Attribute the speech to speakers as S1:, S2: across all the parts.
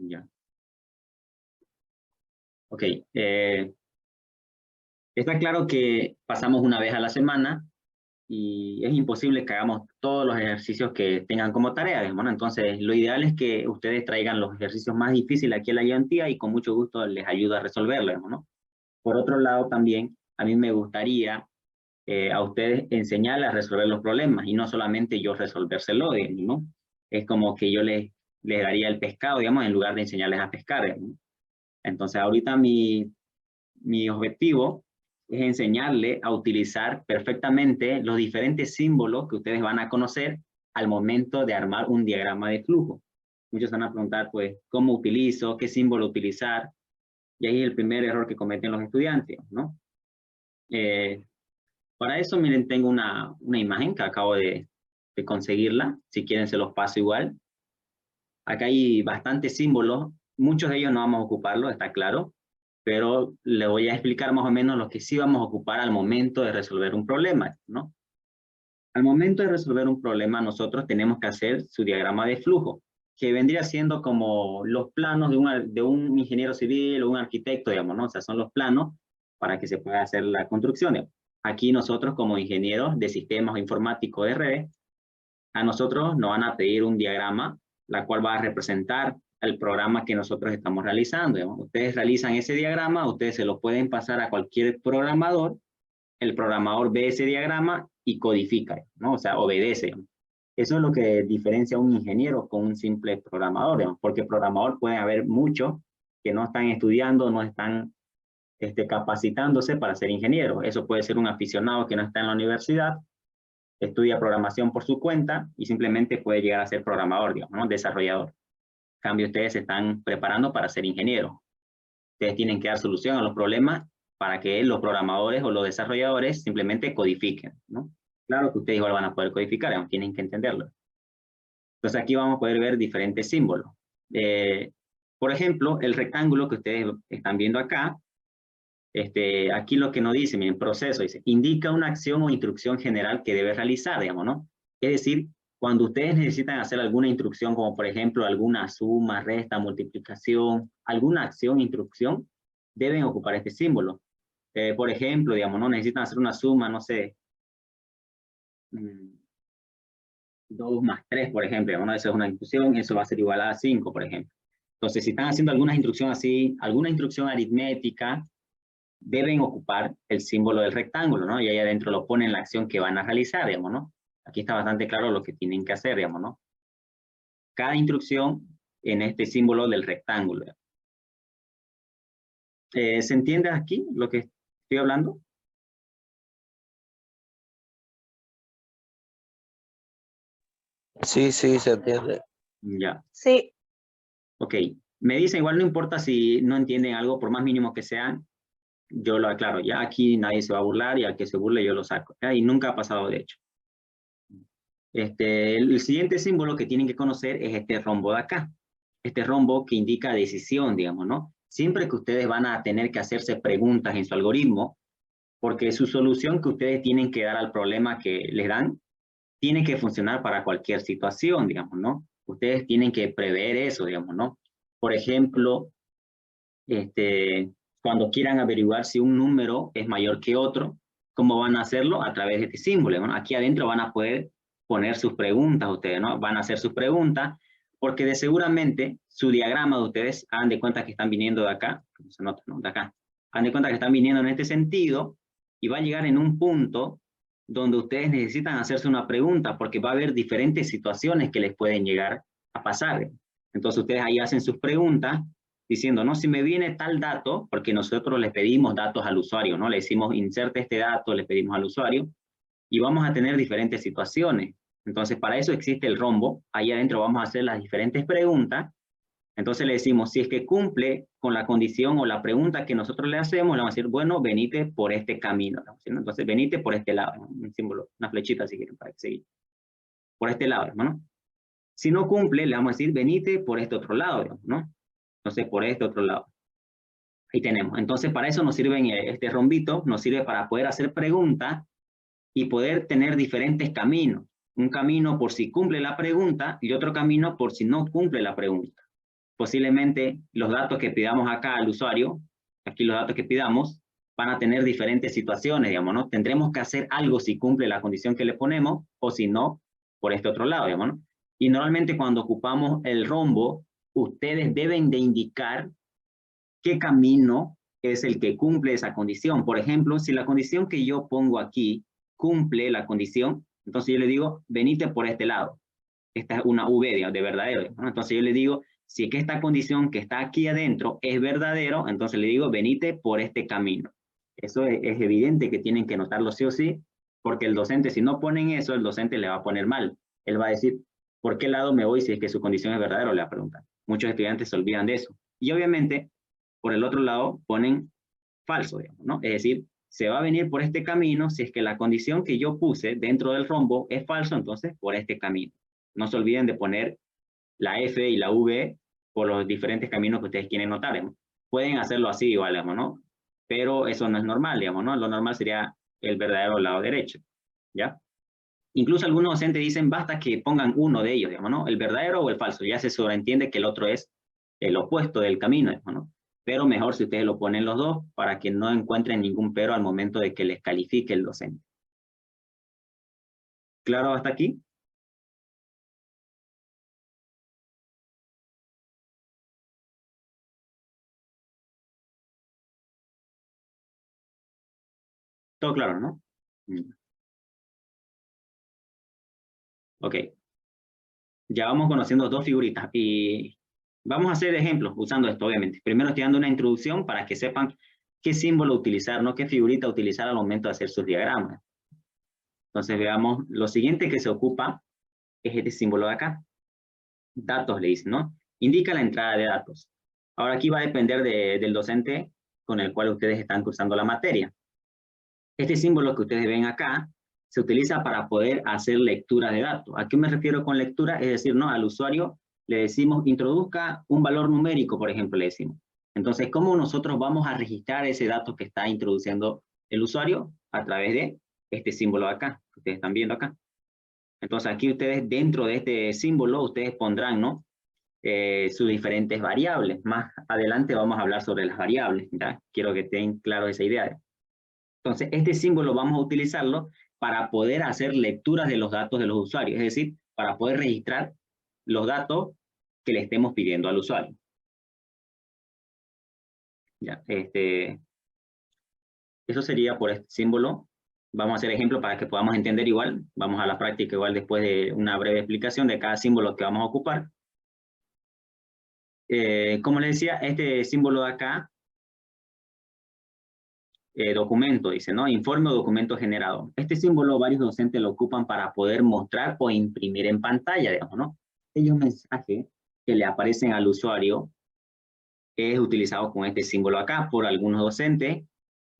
S1: Ya. Ok. Está claro que pasamos una vez a la semana y es imposible que hagamos todos los ejercicios que tengan como tarea, digamos, ¿no? Entonces, lo ideal es que ustedes traigan los ejercicios más difíciles aquí a la ayudantía y con mucho gusto les ayuda a resolverlos, digamos, ¿no? Por otro lado, también a mí me gustaría a ustedes enseñarles a resolver los problemas y no solamente yo resolvérselo, digamos, ¿no? Es como que yo les daría el pescado, digamos, en lugar de enseñarles a pescar, digamos, ¿no? Entonces, ahorita mi objetivo es enseñarle a utilizar perfectamente los diferentes símbolos que ustedes van a conocer al momento de armar un diagrama de flujo. Muchos van a preguntar, pues, ¿cómo utilizo? ¿Qué símbolo utilizar? Y ahí es el primer error que cometen los estudiantes, ¿no? Para eso, miren, tengo una imagen que acabo de conseguirla. Si quieren, se los paso igual. Acá hay bastantes símbolos. Muchos de ellos no vamos a ocuparlos, está claro, pero le voy a explicar más o menos los que sí vamos a ocupar al momento de resolver un problema, ¿no? Al momento de resolver un problema, nosotros tenemos que hacer su diagrama de flujo, que vendría siendo como los planos de un ingeniero civil o un arquitecto, digamos, ¿no? O sea, son los planos para que se pueda hacer la construcción, digamos. Aquí nosotros, como ingenieros de sistemas informáticos de redes, a nosotros nos van a pedir un diagrama, la cual va a representar el programa que nosotros estamos realizando, digamos. Ustedes realizan ese diagrama, ustedes se lo pueden pasar a cualquier programador, el programador ve ese diagrama y codifica, ¿no? O sea, obedece, digamos. Eso es lo que diferencia a un ingeniero con un simple programador, digamos, porque programador puede haber muchos que no están estudiando, no están capacitándose para ser ingeniero. Eso puede ser un aficionado que no está en la universidad, estudia programación por su cuenta y simplemente puede llegar a ser programador, digamos, ¿no? Desarrollador. En cambio, ustedes se están preparando para ser ingenieros. Ustedes tienen que dar solución a los problemas para que los programadores o los desarrolladores simplemente codifiquen, ¿no? Claro que ustedes igual van a poder codificar, aunque tienen que entenderlo. Entonces aquí vamos a poder ver diferentes símbolos. Por ejemplo, el rectángulo que ustedes están viendo acá, aquí lo que nos dice, miren, proceso, dice, indica una acción o instrucción general que debe realizar, digamos, ¿no? Es decir, cuando ustedes necesitan hacer alguna instrucción, como por ejemplo alguna suma, resta, multiplicación, alguna acción, instrucción, deben ocupar este símbolo. Por ejemplo, digamos, ¿no? Necesitan hacer una suma, no sé, 2 más 3, por ejemplo, ¿no? Eso es una instrucción, eso va a ser igual a 5, por ejemplo. Entonces, si están haciendo alguna instrucción así, alguna instrucción aritmética, deben ocupar el símbolo del rectángulo, ¿no? Y ahí adentro lo ponen la acción que van a realizar, digamos, ¿no? Aquí está bastante claro lo que tienen que hacer, digamos, ¿no? Cada instrucción en este símbolo del rectángulo. ¿Se entiende aquí lo que estoy hablando?
S2: Sí, sí, se entiende.
S1: Ya.
S3: Sí.
S1: Ok. Me dicen, igual no importa si no entienden algo, por más mínimo que sean, yo lo aclaro. Ya aquí nadie se va a burlar y al que se burle yo lo saco. ¿Ya? Y nunca ha pasado, de hecho. El siguiente símbolo que tienen que conocer es este rombo de acá. Este rombo que indica decisión, digamos, ¿no? Siempre que ustedes van a tener que hacerse preguntas en su algoritmo, porque su solución que ustedes tienen que dar al problema que les dan, tiene que funcionar para cualquier situación, digamos, ¿no? Ustedes tienen que prever eso, digamos, ¿no? Por ejemplo, cuando quieran averiguar si un número es mayor que otro, ¿cómo van a hacerlo? A través de este símbolo, ¿no? Aquí adentro van a poder poner sus preguntas ustedes, ¿no? Van a hacer sus preguntas, porque de seguramente su diagrama de ustedes, hagan de cuenta que están viniendo de acá, se nota, ¿no? De acá. Hagan de cuenta que están viniendo en este sentido y va a llegar en un punto donde ustedes necesitan hacerse una pregunta, porque va a haber diferentes situaciones que les pueden llegar a pasar. Entonces ustedes ahí hacen sus preguntas diciendo, no, si me viene tal dato, porque nosotros le pedimos datos al usuario, ¿no? Le decimos, inserte este dato, le pedimos al usuario, y vamos a tener diferentes situaciones. Entonces, para eso existe el rombo. Ahí adentro vamos a hacer las diferentes preguntas. Entonces le decimos, si es que cumple con la condición o la pregunta que nosotros le hacemos, le vamos a decir, bueno, venite por este camino, ¿no? Entonces, venite por este lado, ¿no? Un símbolo, una flechita si quieren para seguir. Por este lado, ¿no? Si no cumple, le vamos a decir, venite por este otro lado, ¿no? Entonces, por este otro lado. Ahí tenemos. Entonces, para eso nos sirve este rombito, nos sirve para poder hacer preguntas y poder tener diferentes caminos. Un camino por si cumple la pregunta y otro camino por si no cumple la pregunta. posiblemente los datos que pidamos acá al usuario, aquí los datos que pidamos, van a tener diferentes situaciones, digamos, ¿no? Tendremos que hacer algo si cumple la condición que le ponemos, o si no, por este otro lado, digamos, ¿no? Y normalmente cuando ocupamos el rombo, ustedes deben de indicar qué camino es el que cumple esa condición. Por ejemplo, si la condición que yo pongo aquí cumple la condición, entonces yo le digo, venite por este lado. Esta es una V de verdadero, ¿no? Entonces yo le digo, si es que esta condición que está aquí adentro es verdadero, entonces le digo, venite por este camino. Eso es evidente que tienen que notarlo sí o sí, porque el docente, si no ponen eso, el docente le va a poner mal. Él va a decir, ¿por qué lado me voy si es que su condición es verdadera? Le va a preguntar. Muchos estudiantes se olvidan de eso. Y obviamente, por el otro lado, ponen falso, digamos, ¿no? Es decir, se va a venir por este camino si es que la condición que yo puse dentro del rombo es falso, entonces por este camino. No se olviden de poner la F y la V por los diferentes caminos que ustedes quieren notar, digamos. Pueden hacerlo así igual, digamos, ¿no? Pero eso no es normal, digamos, ¿no? Lo normal sería el verdadero lado derecho, ¿ya? Incluso algunos docentes dicen, basta que pongan uno de ellos, digamos, ¿no? El verdadero o el falso. Ya se sobreentiende que el otro es el opuesto del camino, digamos, ¿no? Pero mejor si ustedes lo ponen los dos para que no encuentren ningún pero al momento de que les califique el docente. ¿Claro hasta aquí? Todo claro, ¿no? Ok. Ya vamos conociendo dos figuritas y vamos a hacer ejemplos usando esto, obviamente. Primero estoy dando una introducción para que sepan qué símbolo utilizar, ¿no? Qué figurita utilizar al momento de hacer sus diagramas. Entonces veamos, lo siguiente que se ocupa es este símbolo de acá. Datos le dice, ¿no? Indica la entrada de datos. Ahora aquí va a depender del docente con el cual ustedes están cursando la materia. Este símbolo que ustedes ven acá se utiliza para poder hacer lectura de datos. ¿A qué me refiero con lectura? Es decir, ¿no? Al usuario le decimos, introduzca un valor numérico, por ejemplo, le decimos. Entonces, ¿cómo nosotros vamos a registrar ese dato que está introduciendo el usuario? A través de este símbolo de acá, que ustedes están viendo acá. Entonces, aquí ustedes, dentro de este símbolo, ustedes pondrán, ¿no? Sus diferentes variables. Más adelante vamos a hablar sobre las variables, ¿ya? Quiero que tengan claro esa idea. Entonces, este símbolo vamos a utilizarlo para poder hacer lecturas de los datos de los usuarios, es decir, para poder registrar los datos que le estemos pidiendo al usuario. Ya, eso sería por este símbolo. Vamos a hacer ejemplo para que podamos entender igual. Vamos a la práctica igual después de una breve explicación de cada símbolo que vamos a ocupar. Como les decía, este símbolo de acá, documento, dice, ¿no? Informe o documento generado. Este símbolo varios docentes lo ocupan para poder mostrar o imprimir en pantalla, digamos, ¿no? Este mensaje que le aparecen al usuario es utilizado con este símbolo acá por algunos docentes,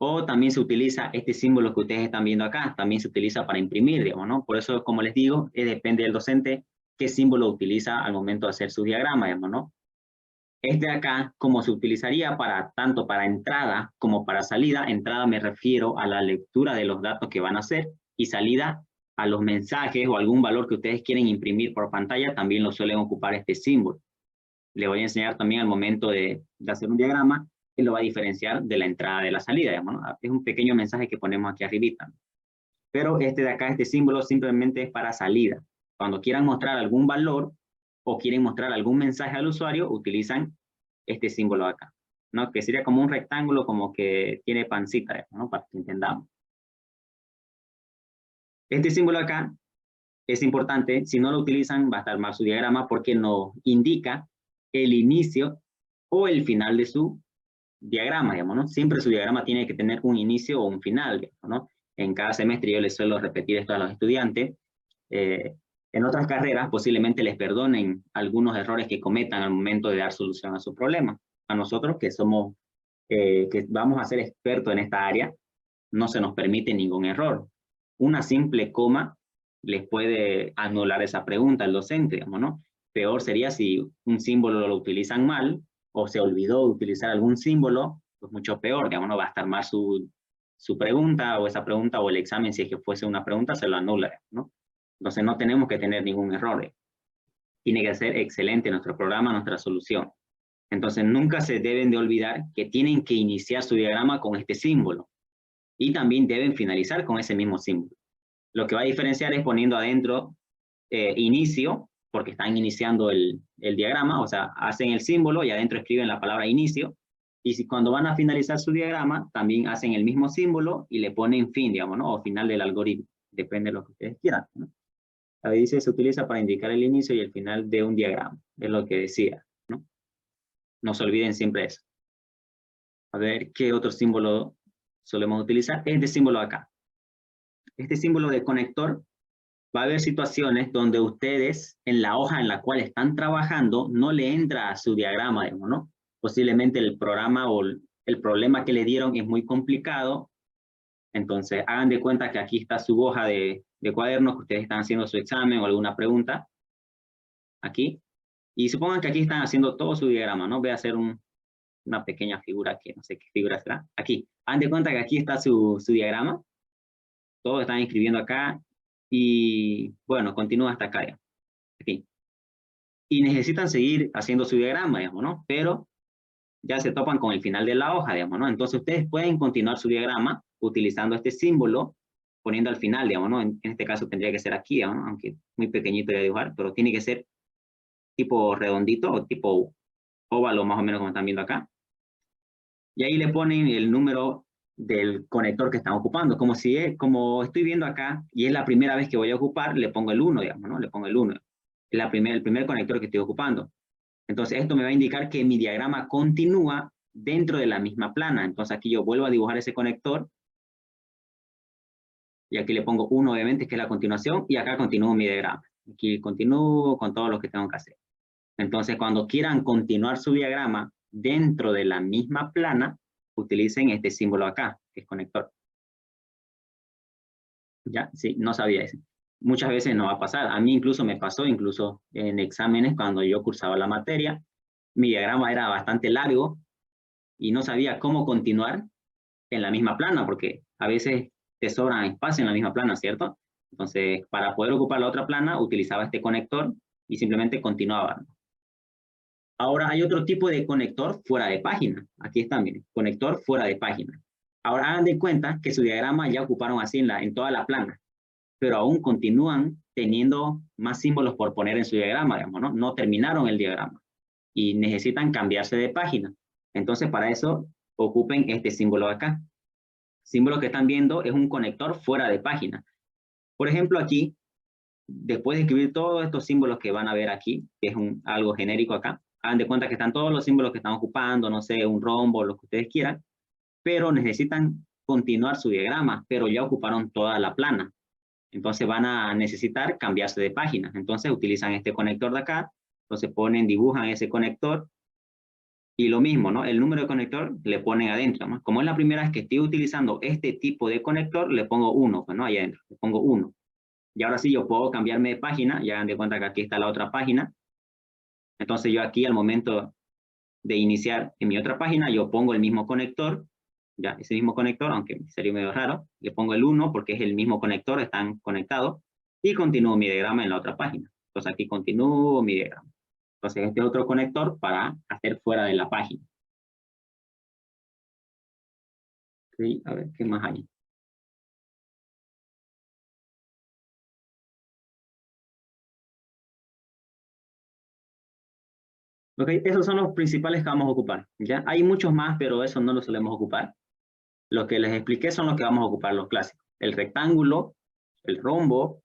S1: o también se utiliza este símbolo que ustedes están viendo acá, también se utiliza para imprimir, digamos, ¿no? Por eso, como les digo, depende del docente qué símbolo utiliza al momento de hacer su diagrama, digamos, ¿no? Este de acá, como se utilizaría para tanto para entrada como para salida, entrada me refiero a la lectura de los datos que van a hacer, y salida a los mensajes o algún valor que ustedes quieren imprimir por pantalla, también lo suelen ocupar este símbolo. Le voy a enseñar también al momento de hacer un diagrama, que lo va a diferenciar de la entrada de la salida, digamos, ¿no? Es un pequeño mensaje que ponemos aquí arribita. Pero este de acá, este símbolo simplemente es para salida. Cuando quieran mostrar algún valor o quieren mostrar algún mensaje al usuario, utilizan este símbolo de acá, ¿no? Que sería como un rectángulo, como que tiene pancita, ¿no? Para que entendamos. Este símbolo acá es importante. Si no lo utilizan, va a estar mal su diagrama porque nos indica el inicio o el final de su diagrama, digamos, ¿no? Siempre su diagrama tiene que tener un inicio o un final, digamos, ¿no? En cada semestre yo les suelo repetir esto a los estudiantes. En otras carreras posiblemente les perdonen algunos errores que cometan al momento de dar solución a su problema. A nosotros que somos, que vamos a ser expertos en esta área, no se nos permite ningún error. Una simple coma les puede anular esa pregunta al docente, digamos, ¿no? Peor sería si un símbolo lo utilizan mal o se olvidó de utilizar algún símbolo, pues mucho peor, digamos, no va a estar mal su pregunta o esa pregunta o el examen, si es que fuese una pregunta, se lo anula, ¿no? Entonces no tenemos que tener ningún error. Tiene que ser excelente nuestro programa, nuestra solución. Entonces, nunca se deben de olvidar que tienen que iniciar su diagrama con este símbolo y también deben finalizar con ese mismo símbolo. Lo que va a diferenciar es poniendo adentro inicio, porque están iniciando el diagrama, o sea, hacen el símbolo y adentro escriben la palabra inicio. Y si cuando van a finalizar su diagrama, también hacen el mismo símbolo y le ponen fin, digamos, ¿no? O final del algoritmo. Depende de lo que ustedes quieran, ¿no? Ahí dice, se utiliza para indicar el inicio y el final de un diagrama. Es lo que decía, ¿no? No se olviden siempre eso. A ver, ¿qué otro símbolo solemos utilizar? Este símbolo acá. Este símbolo de conector, va a haber situaciones donde ustedes en la hoja en la cual están trabajando no le entra a su diagrama, digamos, ¿no? Posiblemente el programa o el problema que le dieron es muy complicado. Entonces, hagan de cuenta que aquí está su hoja de cuadernos, que ustedes están haciendo su examen o alguna pregunta. Aquí. Y supongan que aquí están haciendo todo su diagrama, ¿no? Voy a hacer una pequeña figura que no sé qué figura será. Aquí. Hagan de cuenta que aquí está su diagrama. Todos están escribiendo acá. Y bueno, continúa hasta acá ya. Aquí. Y necesitan seguir haciendo su diagrama, digamos, ¿no? Pero ya se topan con el final de la hoja, digamos, ¿no? Entonces ustedes pueden continuar su diagrama utilizando este símbolo, poniendo al final, digamos, ¿no? En este caso tendría que ser aquí, digamos, ¿no? Aunque muy pequeñito de dibujar, pero tiene que ser tipo redondito o tipo óvalo, más o menos como están viendo acá. Y ahí le ponen el número del conector que están ocupando. Como estoy viendo acá y es la primera vez que voy a ocupar, le pongo el 1, digamos, ¿no? Le pongo el 1. Es el primer conector que estoy ocupando. Entonces, esto me va a indicar que mi diagrama continúa dentro de la misma plana. Entonces, aquí yo vuelvo a dibujar ese conector. Y aquí le pongo 1, obviamente, que es la continuación. Y acá continúo mi diagrama. Aquí continúo con todo lo que tengo que hacer. Entonces, cuando quieran continuar su diagrama dentro de la misma plana, utilicen este símbolo acá, que es conector. ¿Ya? Sí, no sabía eso. Muchas veces no va a pasar. A mí incluso me pasó, incluso en exámenes, cuando yo cursaba la materia, mi diagrama era bastante largo y no sabía cómo continuar en la misma plana, porque a veces te sobran espacio en la misma plana, ¿cierto? Entonces, para poder ocupar la otra plana, utilizaba este conector y simplemente continuaba. Ahora hay otro tipo de conector fuera de página. Aquí está, miren, conector fuera de página. Ahora hagan de cuenta que su diagrama ya ocuparon así en toda la plana, pero aún continúan teniendo más símbolos por poner en su diagrama, digamos, ¿no? No terminaron el diagrama y necesitan cambiarse de página. Entonces, para eso, ocupen este símbolo de acá. El símbolo que están viendo es un conector fuera de página. Por ejemplo, aquí, después de escribir todos estos símbolos que van a ver aquí, que es algo genérico acá, hagan de cuenta que están todos los símbolos que están ocupando, no sé, un rombo, lo que ustedes quieran, pero necesitan continuar su diagrama, pero ya ocuparon toda la plana. Entonces van a necesitar cambiarse de página. Entonces utilizan este conector de acá, entonces dibujan ese conector, y lo mismo, ¿no? El número de conector le ponen adentro, ¿no? Como es la primera vez que estoy utilizando este tipo de conector, le pongo 1, pues, ¿no? Ahí adentro, le pongo 1. Y ahora sí yo puedo cambiarme de página, ya dan de cuenta que aquí está la otra página. Entonces yo aquí al momento de iniciar en mi otra página, yo pongo el mismo conector, ya, ese mismo conector, aunque sería medio raro, le pongo el 1 porque es el mismo conector, están conectados, y continúo mi diagrama en la otra página. Entonces aquí continúo mi diagrama. Entonces este es otro conector para hacer fuera de la página. Sí, a ver, ¿qué más hay? Ok, esos son los principales que vamos a ocupar, ¿ya? Hay muchos más, pero esos no los solemos ocupar. Los que les expliqué son los que vamos a ocupar, los clásicos. El rectángulo, el rombo,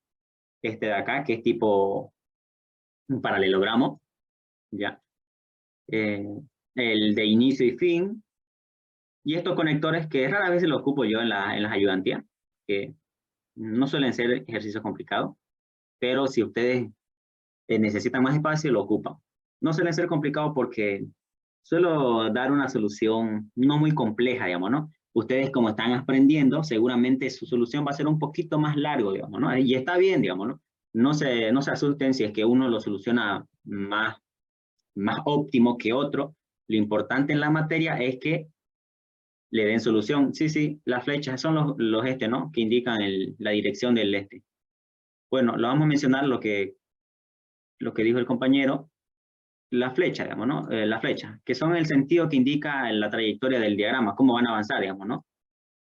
S1: este de acá, que es tipo un paralelogramo, ¿ya? Eh, el de inicio y fin, y estos conectores que rara vez los ocupo yo en las ayudantías, que no suelen ser ejercicios complicados, pero si ustedes necesitan más espacio, lo ocupan. No suelen ser complicados porque suelo dar una solución no muy compleja, digamos, ¿no? Ustedes como están aprendiendo, seguramente su solución va a ser un poquito más largo, digamos, ¿no? Y está bien, digamos, ¿no? No se asusten si es que uno lo soluciona más óptimo que otro. Lo importante en la materia es que le den solución. Sí, sí, las flechas son los ¿no? Que indican la dirección del este. Bueno, lo vamos a mencionar lo que dijo el compañero. la flecha, digamos, ¿no? La flecha, que son el sentido que indica la trayectoria del diagrama, cómo van a avanzar, digamos, ¿no?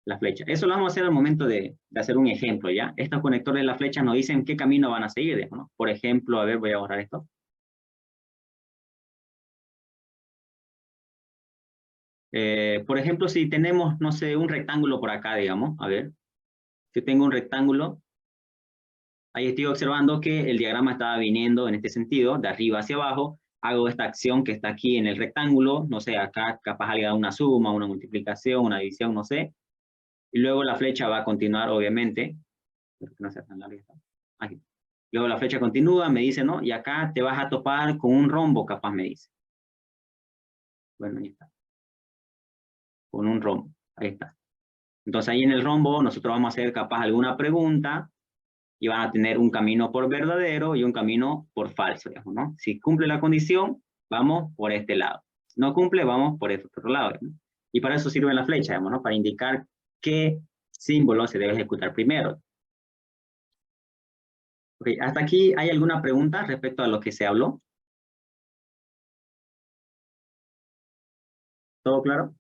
S1: La flecha. Eso lo vamos a hacer al momento de hacer un ejemplo, ¿ya? Estos conectores de la flecha nos dicen qué camino van a seguir, digamos, ¿no? Por ejemplo, a ver, voy a borrar esto. Por ejemplo, si tenemos, no sé, un rectángulo por acá, digamos, a ver, si tengo un rectángulo, ahí estoy observando que el diagrama estaba viniendo en este sentido, de arriba hacia abajo, hago esta acción que está aquí en el rectángulo, no sé, acá capaz haga una suma, una multiplicación, una división, no sé, y luego la flecha va a continuar, obviamente, pero que no sea tan larga. Aquí. Luego la flecha continúa, me dice, ¿no? Y acá te vas a topar con un rombo, capaz me dice. Bueno, ahí está. Con un rombo, ahí está. Entonces ahí en el rombo nosotros vamos a hacer capaz alguna pregunta y van a tener un camino por verdadero y un camino por falso, digamos, ¿no? Si cumple la condición, vamos por este lado. Si no cumple, vamos por este otro lado, digamos. Y para eso sirve la flecha, digamos, ¿no? Para indicar qué símbolo se debe ejecutar primero. Ok, hasta aquí, ¿hay alguna pregunta respecto a lo que se habló? ¿Todo claro?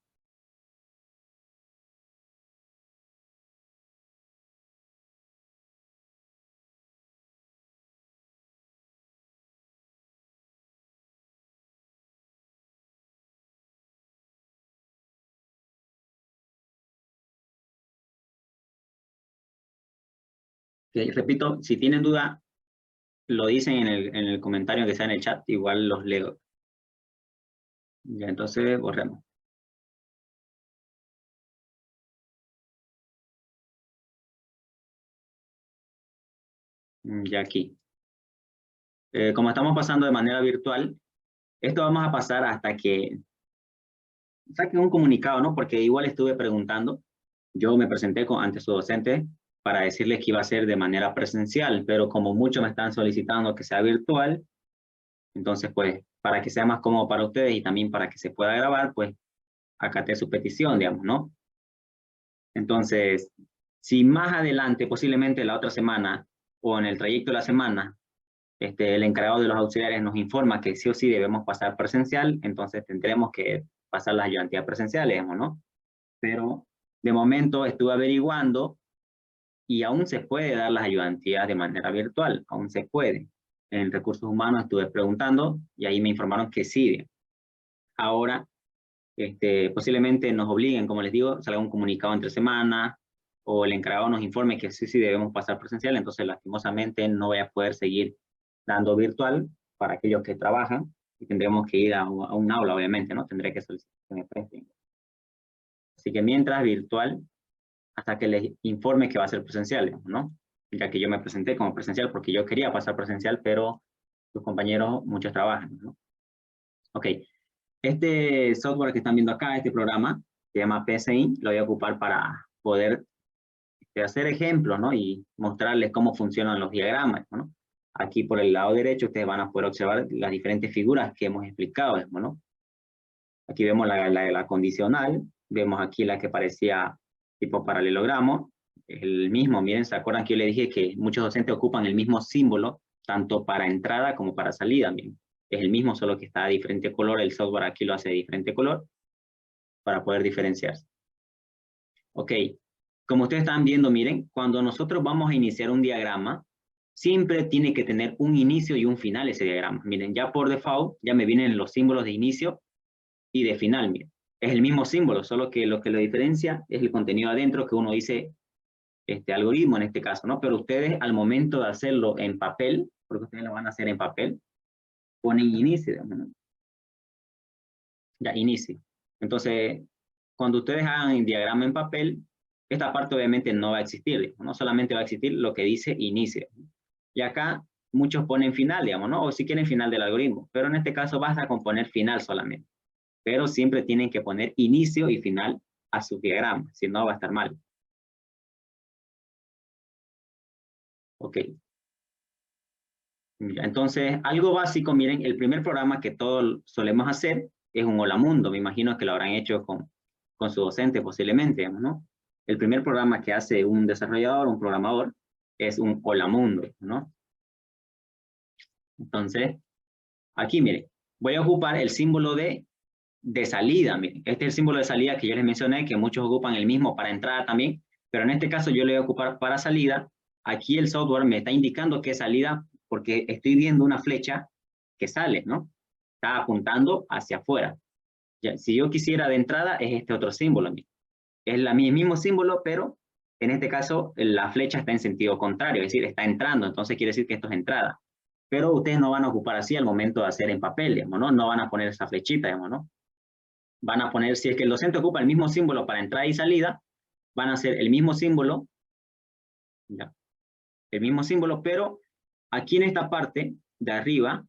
S1: Ok, repito, si tienen duda, lo dicen en el comentario que está en el chat, igual los leo. Ya, entonces borremos. Ya aquí. Como estamos pasando de manera virtual, esto vamos a pasar hasta que saquen un comunicado, ¿no? Porque igual estuve preguntando, yo me presenté ante su docente para decirles que iba a ser de manera presencial, pero como muchos me están solicitando que sea virtual, entonces pues para que sea más cómodo para ustedes y también para que se pueda grabar, pues acaté su petición, digamos, ¿no? Entonces, si más adelante, posiblemente la otra semana o en el trayecto de la semana, el encargado de los auxiliares nos informa que sí o sí debemos pasar presencial, entonces tendremos que pasar las ayudantías presenciales, digamos, ¿no? Pero de momento estuve averiguando y aún se puede dar las ayudantías de manera virtual, aún se puede. En recursos humanos estuve preguntando y ahí me informaron que sí. Ahora, posiblemente nos obliguen, como les digo, salga un comunicado entre semana o el encargado nos informe que sí, sí debemos pasar presencial, entonces lastimosamente no voy a poder seguir dando virtual para aquellos que trabajan y tendremos que ir a un aula, obviamente, ¿no? Tendré que solicitar que me presten. Así que mientras virtual, hasta que les informe que va a ser presencial, ¿no? Ya que yo me presenté como presencial porque yo quería pasar presencial, pero sus compañeros, muchos trabajan, ¿no? Ok, este software que están viendo acá, este programa, se llama PSI, lo voy a ocupar para poder hacer ejemplos, ¿no? Y mostrarles cómo funcionan los diagramas, ¿no? Aquí por el lado derecho ustedes van a poder observar las diferentes figuras que hemos explicado, ¿no? Aquí vemos la condicional, vemos aquí la que parecía tipo paralelogramo, el mismo, miren, ¿se acuerdan que yo le dije que muchos docentes ocupan el mismo símbolo, tanto para entrada como para salida? Miren, es el mismo, solo que está de diferente color, el software aquí lo hace de diferente color, para poder diferenciarse. Ok, como ustedes están viendo, miren, cuando nosotros vamos a iniciar un diagrama, siempre tiene que tener un inicio y un final ese diagrama. Miren, ya por default, ya me vienen los símbolos de inicio y de final, miren. Es el mismo símbolo, solo que lo diferencia es el contenido adentro que uno dice, algoritmo en este caso, ¿no? Pero ustedes al momento de hacerlo en papel, porque ustedes lo van a hacer en papel, ponen inicio, ¿no? Ya, inicio. Entonces, cuando ustedes hagan el diagrama en papel, esta parte obviamente no va a existir, no solamente va a existir lo que dice inicio. Y acá muchos ponen final, digamos, ¿no? O si quieren final del algoritmo, pero en este caso basta con poner final solamente. Pero siempre tienen que poner inicio y final a su diagrama, si no va a estar mal. Ok. Entonces, algo básico, miren, el primer programa que todos solemos hacer es un Hola Mundo. Me imagino que lo habrán hecho con su docente posiblemente, ¿no? El primer programa que hace un desarrollador, un programador, es un Hola Mundo, ¿no? Entonces, aquí miren, voy a ocupar el símbolo de salida. Miren, este es el símbolo de salida que yo les mencioné, que muchos ocupan el mismo para entrada también, pero en este caso yo le voy a ocupar para salida. Aquí el software me está indicando que es salida porque estoy viendo una flecha que sale, ¿no? Está apuntando hacia afuera. Ya, si yo quisiera de entrada, es este otro símbolo. Miren. Es el mismo símbolo, pero en este caso la flecha está en sentido contrario, es decir, está entrando, entonces quiere decir que esto es entrada. Pero ustedes no van a ocupar así al momento de hacer en papel, digamos, ¿no? No van a poner esa flechita, digamos, ¿no? Van a poner, si es que el docente ocupa el mismo símbolo para entrada y salida, van a hacer el mismo símbolo, ¿ya? El mismo símbolo, pero aquí en esta parte de arriba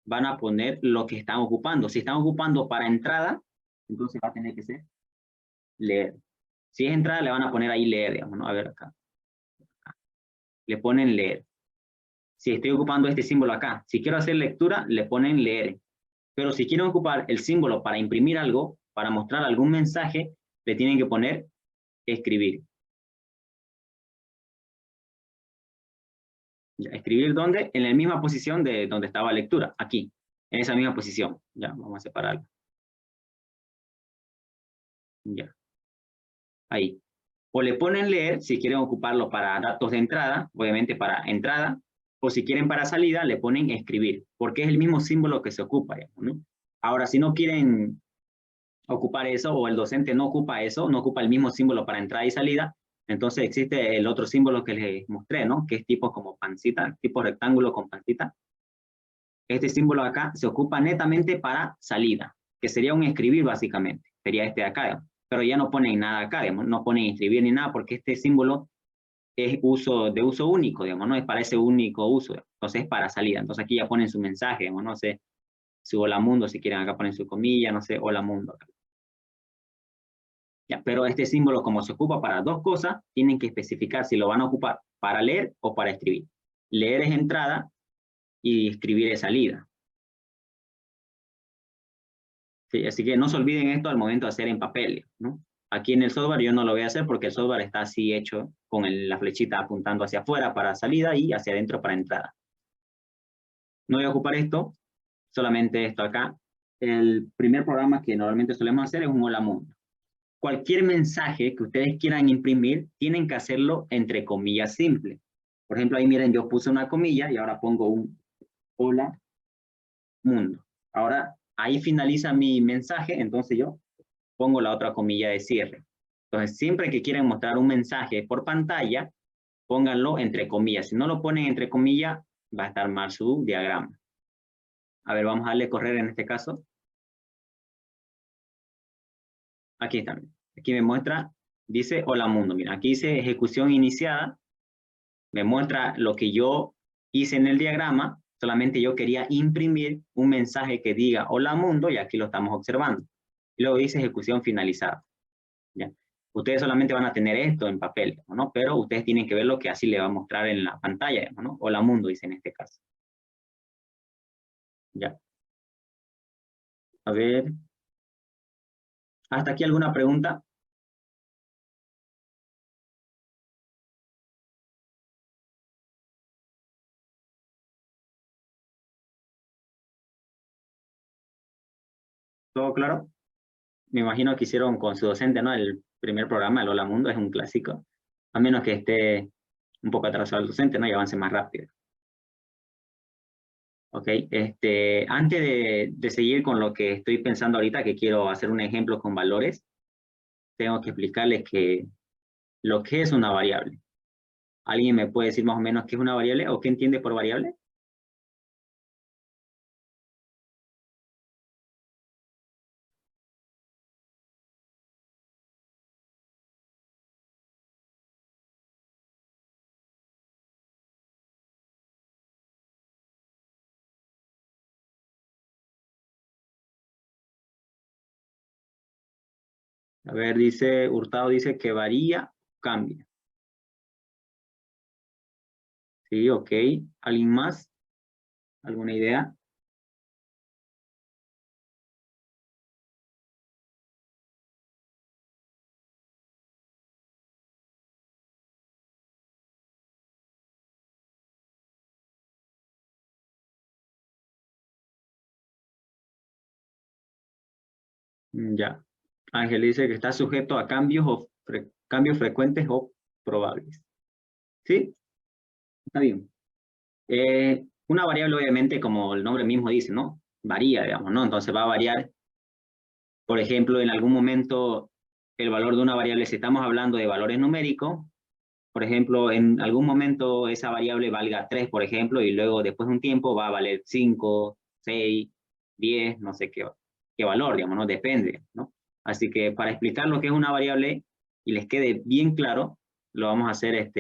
S1: van a poner lo que están ocupando. Si están ocupando para entrada, entonces va a tener que ser leer. Si es entrada, le van a poner ahí leer, digamos, ¿no? A ver acá. Le ponen leer. Si estoy ocupando este símbolo acá, si quiero hacer lectura, le ponen leer. Pero si quieren ocupar el símbolo para imprimir algo, para mostrar algún mensaje, le tienen que poner escribir. ¿Escribir dónde? En la misma posición de donde estaba lectura, aquí, en esa misma posición. Ya, vamos a separarlo. Ya, ahí. O le ponen leer si quieren ocuparlo para datos de entrada, obviamente para entrada, o si quieren para salida, le ponen escribir, porque es el mismo símbolo que se ocupa, ¿no? Ahora, si no quieren ocupar eso, o el docente no ocupa eso, no ocupa el mismo símbolo para entrada y salida, entonces existe el otro símbolo que les mostré, ¿no? Que es tipo como pancita, tipo rectángulo con pancita. Este símbolo acá se ocupa netamente para salida, que sería un escribir básicamente, sería este de acá, digamos. Pero ya no ponen nada acá, digamos, no ponen escribir ni nada, porque este símbolo es de uso único, digamos, no es para ese único uso, entonces es para salida. Entonces aquí ya ponen su mensaje, digamos, no sé, su hola mundo, si quieren acá ponen su comilla, no sé, hola mundo. Acá. Ya, pero este símbolo, como se ocupa para dos cosas, tienen que especificar si lo van a ocupar para leer o para escribir. Leer es entrada y escribir es salida. Sí, así que no se olviden esto al momento de hacer en papel, ¿no? Aquí en el software yo no lo voy a hacer porque el software está así hecho con la flechita apuntando hacia afuera para salida y hacia adentro para entrada. No voy a ocupar esto, solamente esto acá. El primer programa que normalmente solemos hacer es un hola mundo. Cualquier mensaje que ustedes quieran imprimir, tienen que hacerlo entre comillas simples. Por ejemplo, ahí miren, yo puse una comilla y ahora pongo un hola mundo. Ahora, ahí finaliza mi mensaje, entonces yo pongo la otra comilla de cierre. Entonces, siempre que quieran mostrar un mensaje por pantalla, pónganlo entre comillas. Si no lo ponen entre comillas, va a estar mal su diagrama. A ver, vamos a darle correr en este caso. Aquí está. Aquí me muestra, dice hola mundo. Mira, aquí dice ejecución iniciada. Me muestra lo que yo hice en el diagrama. Solamente yo quería imprimir un mensaje que diga hola mundo y aquí lo estamos observando. Y luego dice ejecución finalizada. ¿Ya? Ustedes solamente van a tener esto en papel, ¿no? Pero ustedes tienen que ver lo que así le va a mostrar en la pantalla, ¿no? Hola mundo, dice en este caso. Ya. A ver. ¿Hasta aquí alguna pregunta? ¿Todo claro? Me imagino que hicieron con su docente, ¿no? El primer programa, el Hola Mundo, es un clásico. A menos que esté un poco atrasado el docente, ¿no? Y avance más rápido. Ok, antes de seguir con lo que estoy pensando ahorita, que quiero hacer un ejemplo con valores, tengo que explicarles que lo que es una variable. ¿Alguien me puede decir más o menos qué es una variable o qué entiende por variable? A ver, dice, Hurtado dice que varía, cambia. Sí, ok. ¿Alguien más? ¿Alguna idea? Ya. Ángel dice que está sujeto a cambios, cambios frecuentes o probables. ¿Sí? Está bien. Una variable, obviamente, como el nombre mismo dice, ¿no? Varía, digamos, ¿no? Entonces va a variar. Por ejemplo, en algún momento, el valor de una variable, si estamos hablando de valores numéricos, por ejemplo, en algún momento esa variable valga 3, por ejemplo, y luego después de un tiempo va a valer 5, 6, 10, no sé qué valor, digamos, ¿no? Depende, ¿no? Así que para explicar lo que es una variable y les quede bien claro, lo vamos a hacer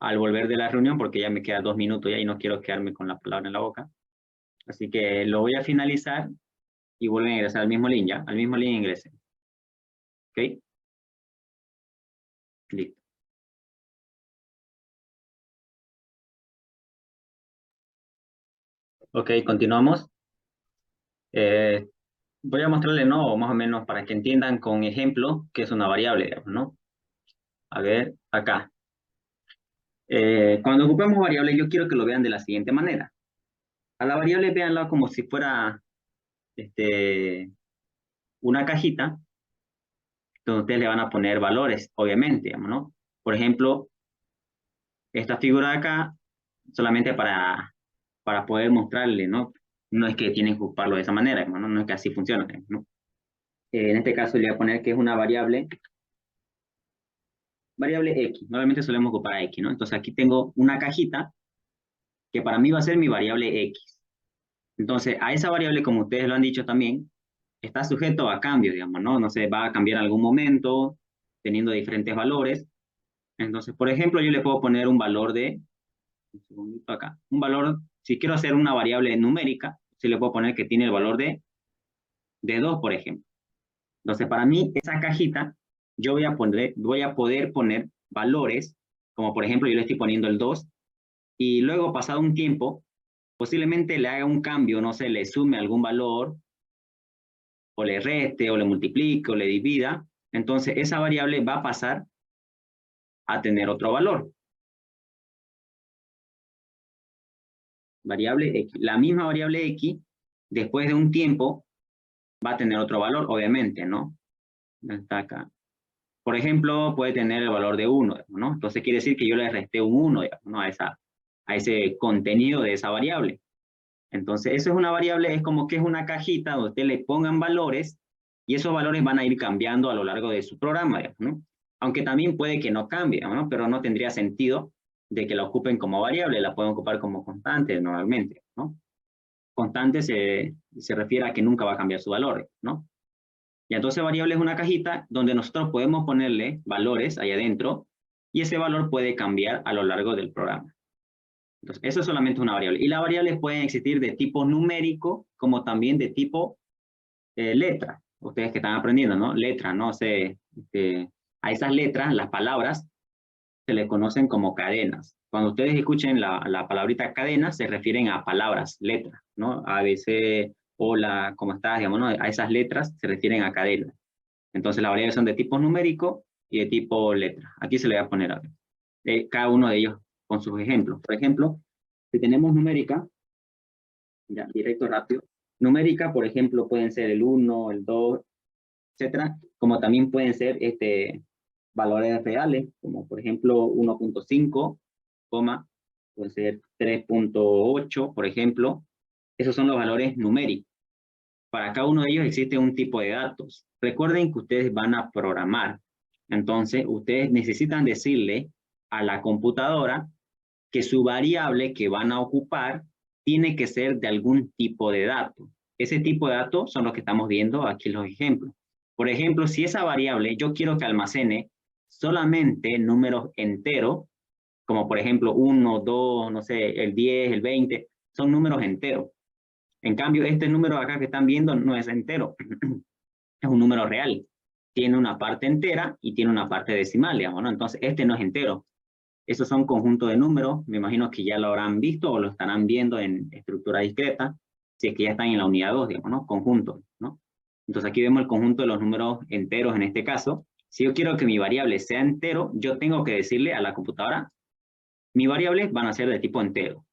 S1: al volver de la reunión, porque ya me quedan 2 minutos ya y no quiero quedarme con la palabra en la boca. Así que lo voy a finalizar y vuelven a ingresar al mismo link, ¿ya? Al mismo link ingresen. ¿Ok? Listo. Ok, continuamos. Voy a mostrarle, ¿no? Más o menos para que entiendan con ejemplo qué es una variable, digamos, ¿no? A ver, acá. Cuando ocupemos variables, yo quiero que lo vean de la siguiente manera. A la variable véanla como si fuera una cajita donde ustedes le van a poner valores, obviamente, digamos, ¿no? Por ejemplo, esta figura de acá, solamente para poder mostrarle, ¿no? No es que tienen que ocuparlo de esa manera, ¿no? No es que así funciona, ¿no? En este caso le voy a poner que es una variable X. Normalmente solemos ocupar a X, ¿no? Entonces aquí tengo una cajita que para mí va a ser mi variable X. Entonces a esa variable, como ustedes lo han dicho también, está sujeto a cambios, digamos, ¿no? No sé, va a cambiar en algún momento, teniendo diferentes valores. Entonces, por ejemplo, yo le puedo poner un valor de, un segundito acá, un valor, si quiero hacer una variable numérica, sí le puedo poner que tiene el valor de 2, por ejemplo. Entonces, para mí, esa cajita, yo voy a poder poner valores, como por ejemplo, yo le estoy poniendo el 2, y luego, pasado un tiempo, posiblemente le haga un cambio, no sé, le sume algún valor, o le reste, o le multiplique, o le divida. Entonces, esa variable va a pasar a tener otro valor. Variable X. La misma variable X, después de un tiempo, va a tener otro valor, obviamente, ¿no? Está acá. Por ejemplo, puede tener el valor de 1, ¿no? Entonces quiere decir que yo le resté un 1, ¿no? A ese contenido de esa variable. Entonces, eso es una variable, es como que es una cajita donde usted le pongan valores y esos valores van a ir cambiando a lo largo de su programa, ¿no? Aunque también puede que no cambie, ¿no? Pero no tendría sentido de que la ocupen como variable, la pueden ocupar como constante normalmente, ¿no? Constante se refiere a que nunca va a cambiar su valor, ¿no? Y entonces variable es una cajita donde nosotros podemos ponerle valores ahí adentro y ese valor puede cambiar a lo largo del programa. Entonces, eso es solamente una variable. Y las variables pueden existir de tipo numérico como también de tipo letra. Ustedes que están aprendiendo, ¿no? Letra, ¿no? A esas letras, las palabras, se le conocen como cadenas. Cuando ustedes escuchen la palabrita cadena, se refieren a palabras, letras, ¿no? A, B, C, hola, ¿cómo estás? Digamos, ¿no? A esas letras se refieren a cadenas. Entonces, las variables son de tipo numérico y de tipo letra. Aquí se le va a poner cada uno de ellos con sus ejemplos. Por ejemplo, si tenemos numérica, ya, directo, rápido. Numérica, por ejemplo, pueden ser el 1, el 2, etcétera, como también pueden ser valores reales, como por ejemplo 1.5, puede ser 3.8, por ejemplo. Esos son los valores numéricos. Para cada uno de ellos existe un tipo de datos. Recuerden que ustedes van a programar. Entonces, ustedes necesitan decirle a la computadora que su variable que van a ocupar tiene que ser de algún tipo de dato. Ese tipo de datos son los que estamos viendo aquí en los ejemplos. Por ejemplo, si esa variable yo quiero que almacene solamente números enteros, como por ejemplo 1, 2, no sé, el 10, el 20, son números enteros. En cambio, este número acá que están viendo no es entero, es un número real. Tiene una parte entera y tiene una parte decimal, digamos, ¿no? Entonces, este no es entero. Esos son conjuntos de números, me imagino que ya lo habrán visto o lo estarán viendo en estructura discreta, si es que ya están en la unidad 2, digamos, ¿no? Conjuntos, ¿no? Entonces aquí vemos el conjunto de los números enteros en este caso. Si yo quiero que mi variable sea entero, yo tengo que decirle a la computadora, mis variables van a ser de tipo entero.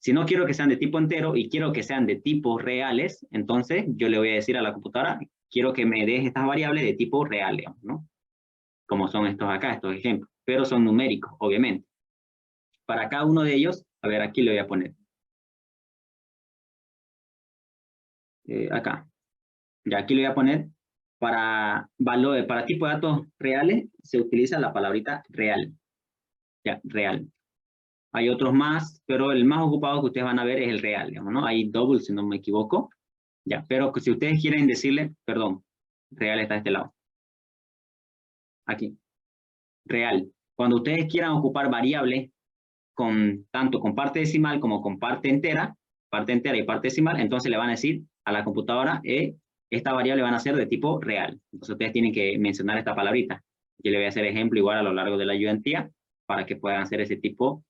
S1: Si no quiero que sean de tipo entero y quiero que sean de tipos reales, entonces yo le voy a decir a la computadora, quiero que me des estas variables de tipo real, digamos, ¿no? Como son estos acá, estos ejemplos, pero son numéricos, obviamente. Para cada uno de ellos, a ver, aquí le voy a poner. Acá. Ya aquí le voy a poner, para tipo de datos reales, se utiliza la palabrita real. Ya, real. Hay otros más, pero el más ocupado que ustedes van a ver es el real, digamos, ¿no? Hay double, si no me equivoco. Ya, pero si ustedes quieren decirle, perdón, real está de este lado. Aquí, real. Cuando ustedes quieran ocupar variables tanto con parte decimal como con parte entera y parte decimal, entonces le van a decir a la computadora, esta variable van a ser de tipo real. Entonces ustedes tienen que mencionar esta palabrita. Yo le voy a hacer ejemplo igual a lo largo de la ayudantía para que puedan hacer ese tipo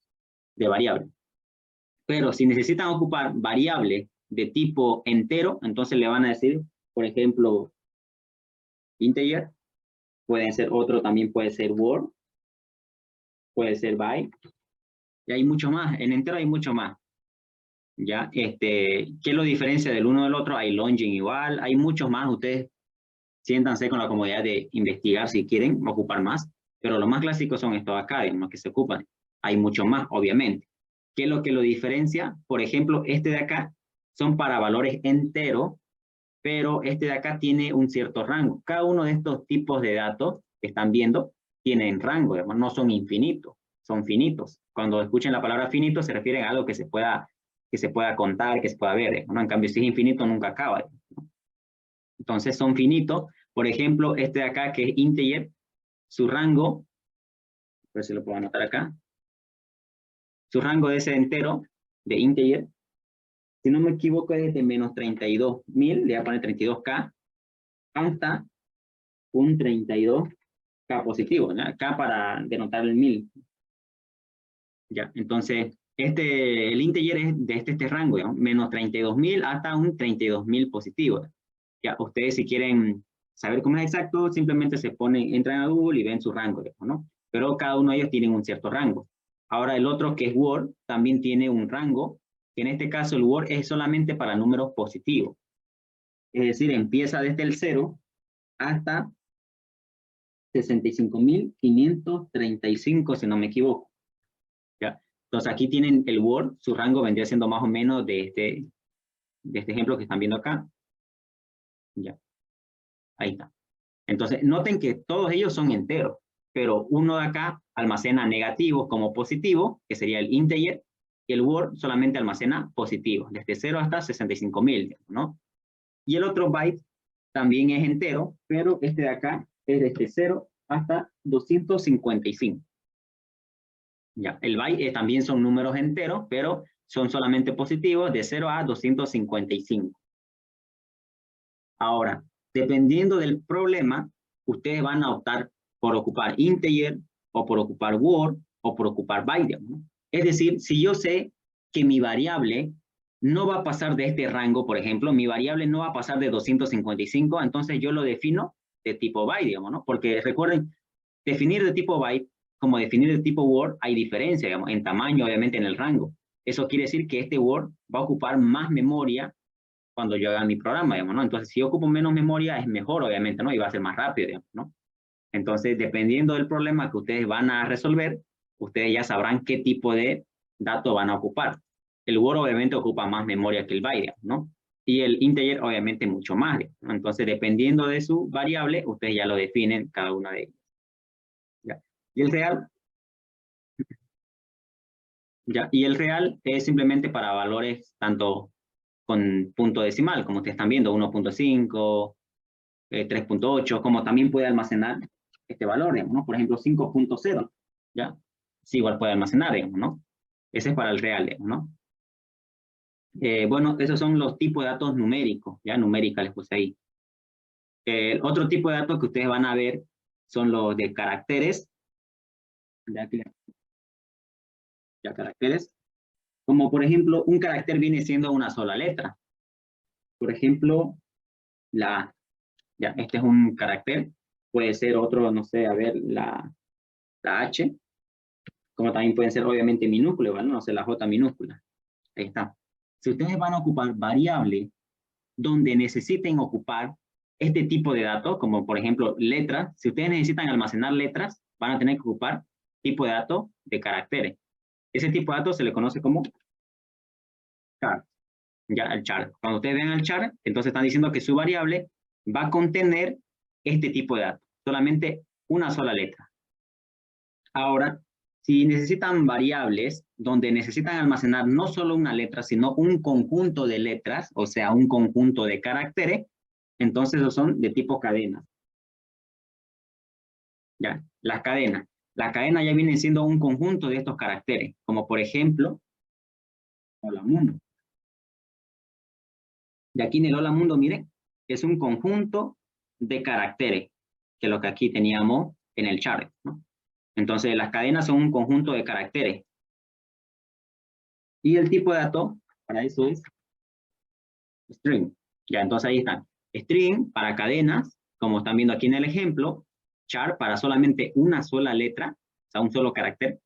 S1: de variable. Pero si necesitan ocupar variable de tipo entero, entonces le van a decir, por ejemplo, integer, pueden ser otro, también puede ser word, puede ser byte, y hay mucho más, en entero hay mucho más. ¿Ya? ¿Qué lo diferencia del uno del otro? Hay longing igual, hay muchos más, ustedes siéntanse con la comodidad de investigar si quieren ocupar más, pero los más clásicos son estos acá, los que se ocupan. Hay mucho más, obviamente. ¿Qué es lo que lo diferencia? Por ejemplo, este de acá son para valores enteros, pero este de acá tiene un cierto rango. Cada uno de estos tipos de datos que están viendo tienen rango, digamos, no son infinitos, son finitos. Cuando escuchen la palabra finito se refieren a algo que se pueda contar, que se pueda ver, ¿no? En cambio, si es infinito, nunca acaba, ¿no? Entonces, son finitos. Por ejemplo, este de acá, que es integer, su rango, a ver si lo puedo anotar acá, su rango de ese entero, de integer, si no me equivoco, es de menos 32.000, le voy a poner 32K, hasta un 32K positivo, ¿no? K para denotar el 1000. Ya, entonces, el integer es de este rango, ¿no? Menos 32.000 hasta un 32.000 positivo. Ya, ustedes si quieren saber cómo es exacto, simplemente entran a Google y ven su rango, ¿no? Pero cada uno de ellos tiene un cierto rango. Ahora el otro, que es Word, también tiene un rango, que en este caso el Word es solamente para números positivos. Es decir, empieza desde el 0 hasta 65.535, si no me equivoco. ¿Ya? Entonces aquí tienen el Word, su rango vendría siendo más o menos de este ejemplo que están viendo acá. Ya, ahí está. Entonces, noten que todos ellos son enteros, pero uno de acá almacena negativos como positivos, que sería el integer, y el Word solamente almacena positivos, desde 0 hasta 65.000, ¿no? Y el otro byte también es entero, pero este de acá es desde 0 hasta 255. Ya, el byte también son números enteros, pero son solamente positivos de 0 a 255. Ahora, dependiendo del problema, ustedes van a optar por ocupar integer, o por ocupar word, o por ocupar byte, ¿no? Es decir, si yo sé que mi variable no va a pasar de este rango, por ejemplo, mi variable no va a pasar de 255, entonces yo lo defino de tipo byte, digamos, ¿no? Porque recuerden, definir de tipo byte como definir de tipo word hay diferencia, digamos, en tamaño, obviamente en el rango. Eso quiere decir que este word va a ocupar más memoria cuando yo haga mi programa, digamos, ¿no? Entonces, si yo ocupo menos memoria, es mejor, obviamente, ¿no? Y va a ser más rápido, digamos, ¿no? Entonces, dependiendo del problema que ustedes van a resolver, ustedes ya sabrán qué tipo de datos van a ocupar. El Word, obviamente, ocupa más memoria que el byte, ¿no? Y el integer, obviamente, mucho más, ¿no? Entonces, dependiendo de su variable, ustedes ya lo definen cada una de ellas. ¿Ya? Y el real, ¿ya? Y el real es simplemente para valores tanto con punto decimal, como ustedes están viendo, 1.5, 3.8, como también puede almacenar este valor, digamos, ¿no? Por ejemplo, 5.0, ¿ya? Sí, igual puede almacenar, digamos, ¿no? Ese es para el real, digamos, ¿no? Bueno, esos son los tipos de datos numéricos, ¿ya? Numérica les puse ahí. Otro tipo de datos que ustedes van a ver son los de caracteres, ya caracteres, como por ejemplo, un carácter viene siendo una sola letra. Por ejemplo, la A. Ya, este es un carácter, puede ser otro, no sé, a ver, la H, como también pueden ser obviamente minúsculas, ¿vale? No sé, la J minúscula. Ahí está. Si ustedes van a ocupar variables donde necesiten ocupar este tipo de datos, como por ejemplo letras, si ustedes necesitan almacenar letras, van a tener que ocupar tipo de datos de caracteres. Ese tipo de datos se le conoce como char. Ya, el char. Cuando ustedes vean el char, entonces están diciendo que su variable va a contener este tipo de datos, solamente una sola letra. Ahora, si necesitan variables donde necesitan almacenar no solo una letra, sino un conjunto de letras, o sea, un conjunto de caracteres, entonces esos son de tipo cadena. Ya, las cadenas. Las cadenas ya vienen siendo un conjunto de estos caracteres, como por ejemplo, hola mundo. De aquí en el hola mundo, miren, es un conjunto de caracteres, que es lo que aquí teníamos en el chart, ¿no? Entonces, las cadenas son un conjunto de caracteres. Y el tipo de dato, para eso es string. Ya, entonces ahí están. String para cadenas, como están viendo aquí en el ejemplo. Char para solamente una sola letra, o sea, un solo carácter.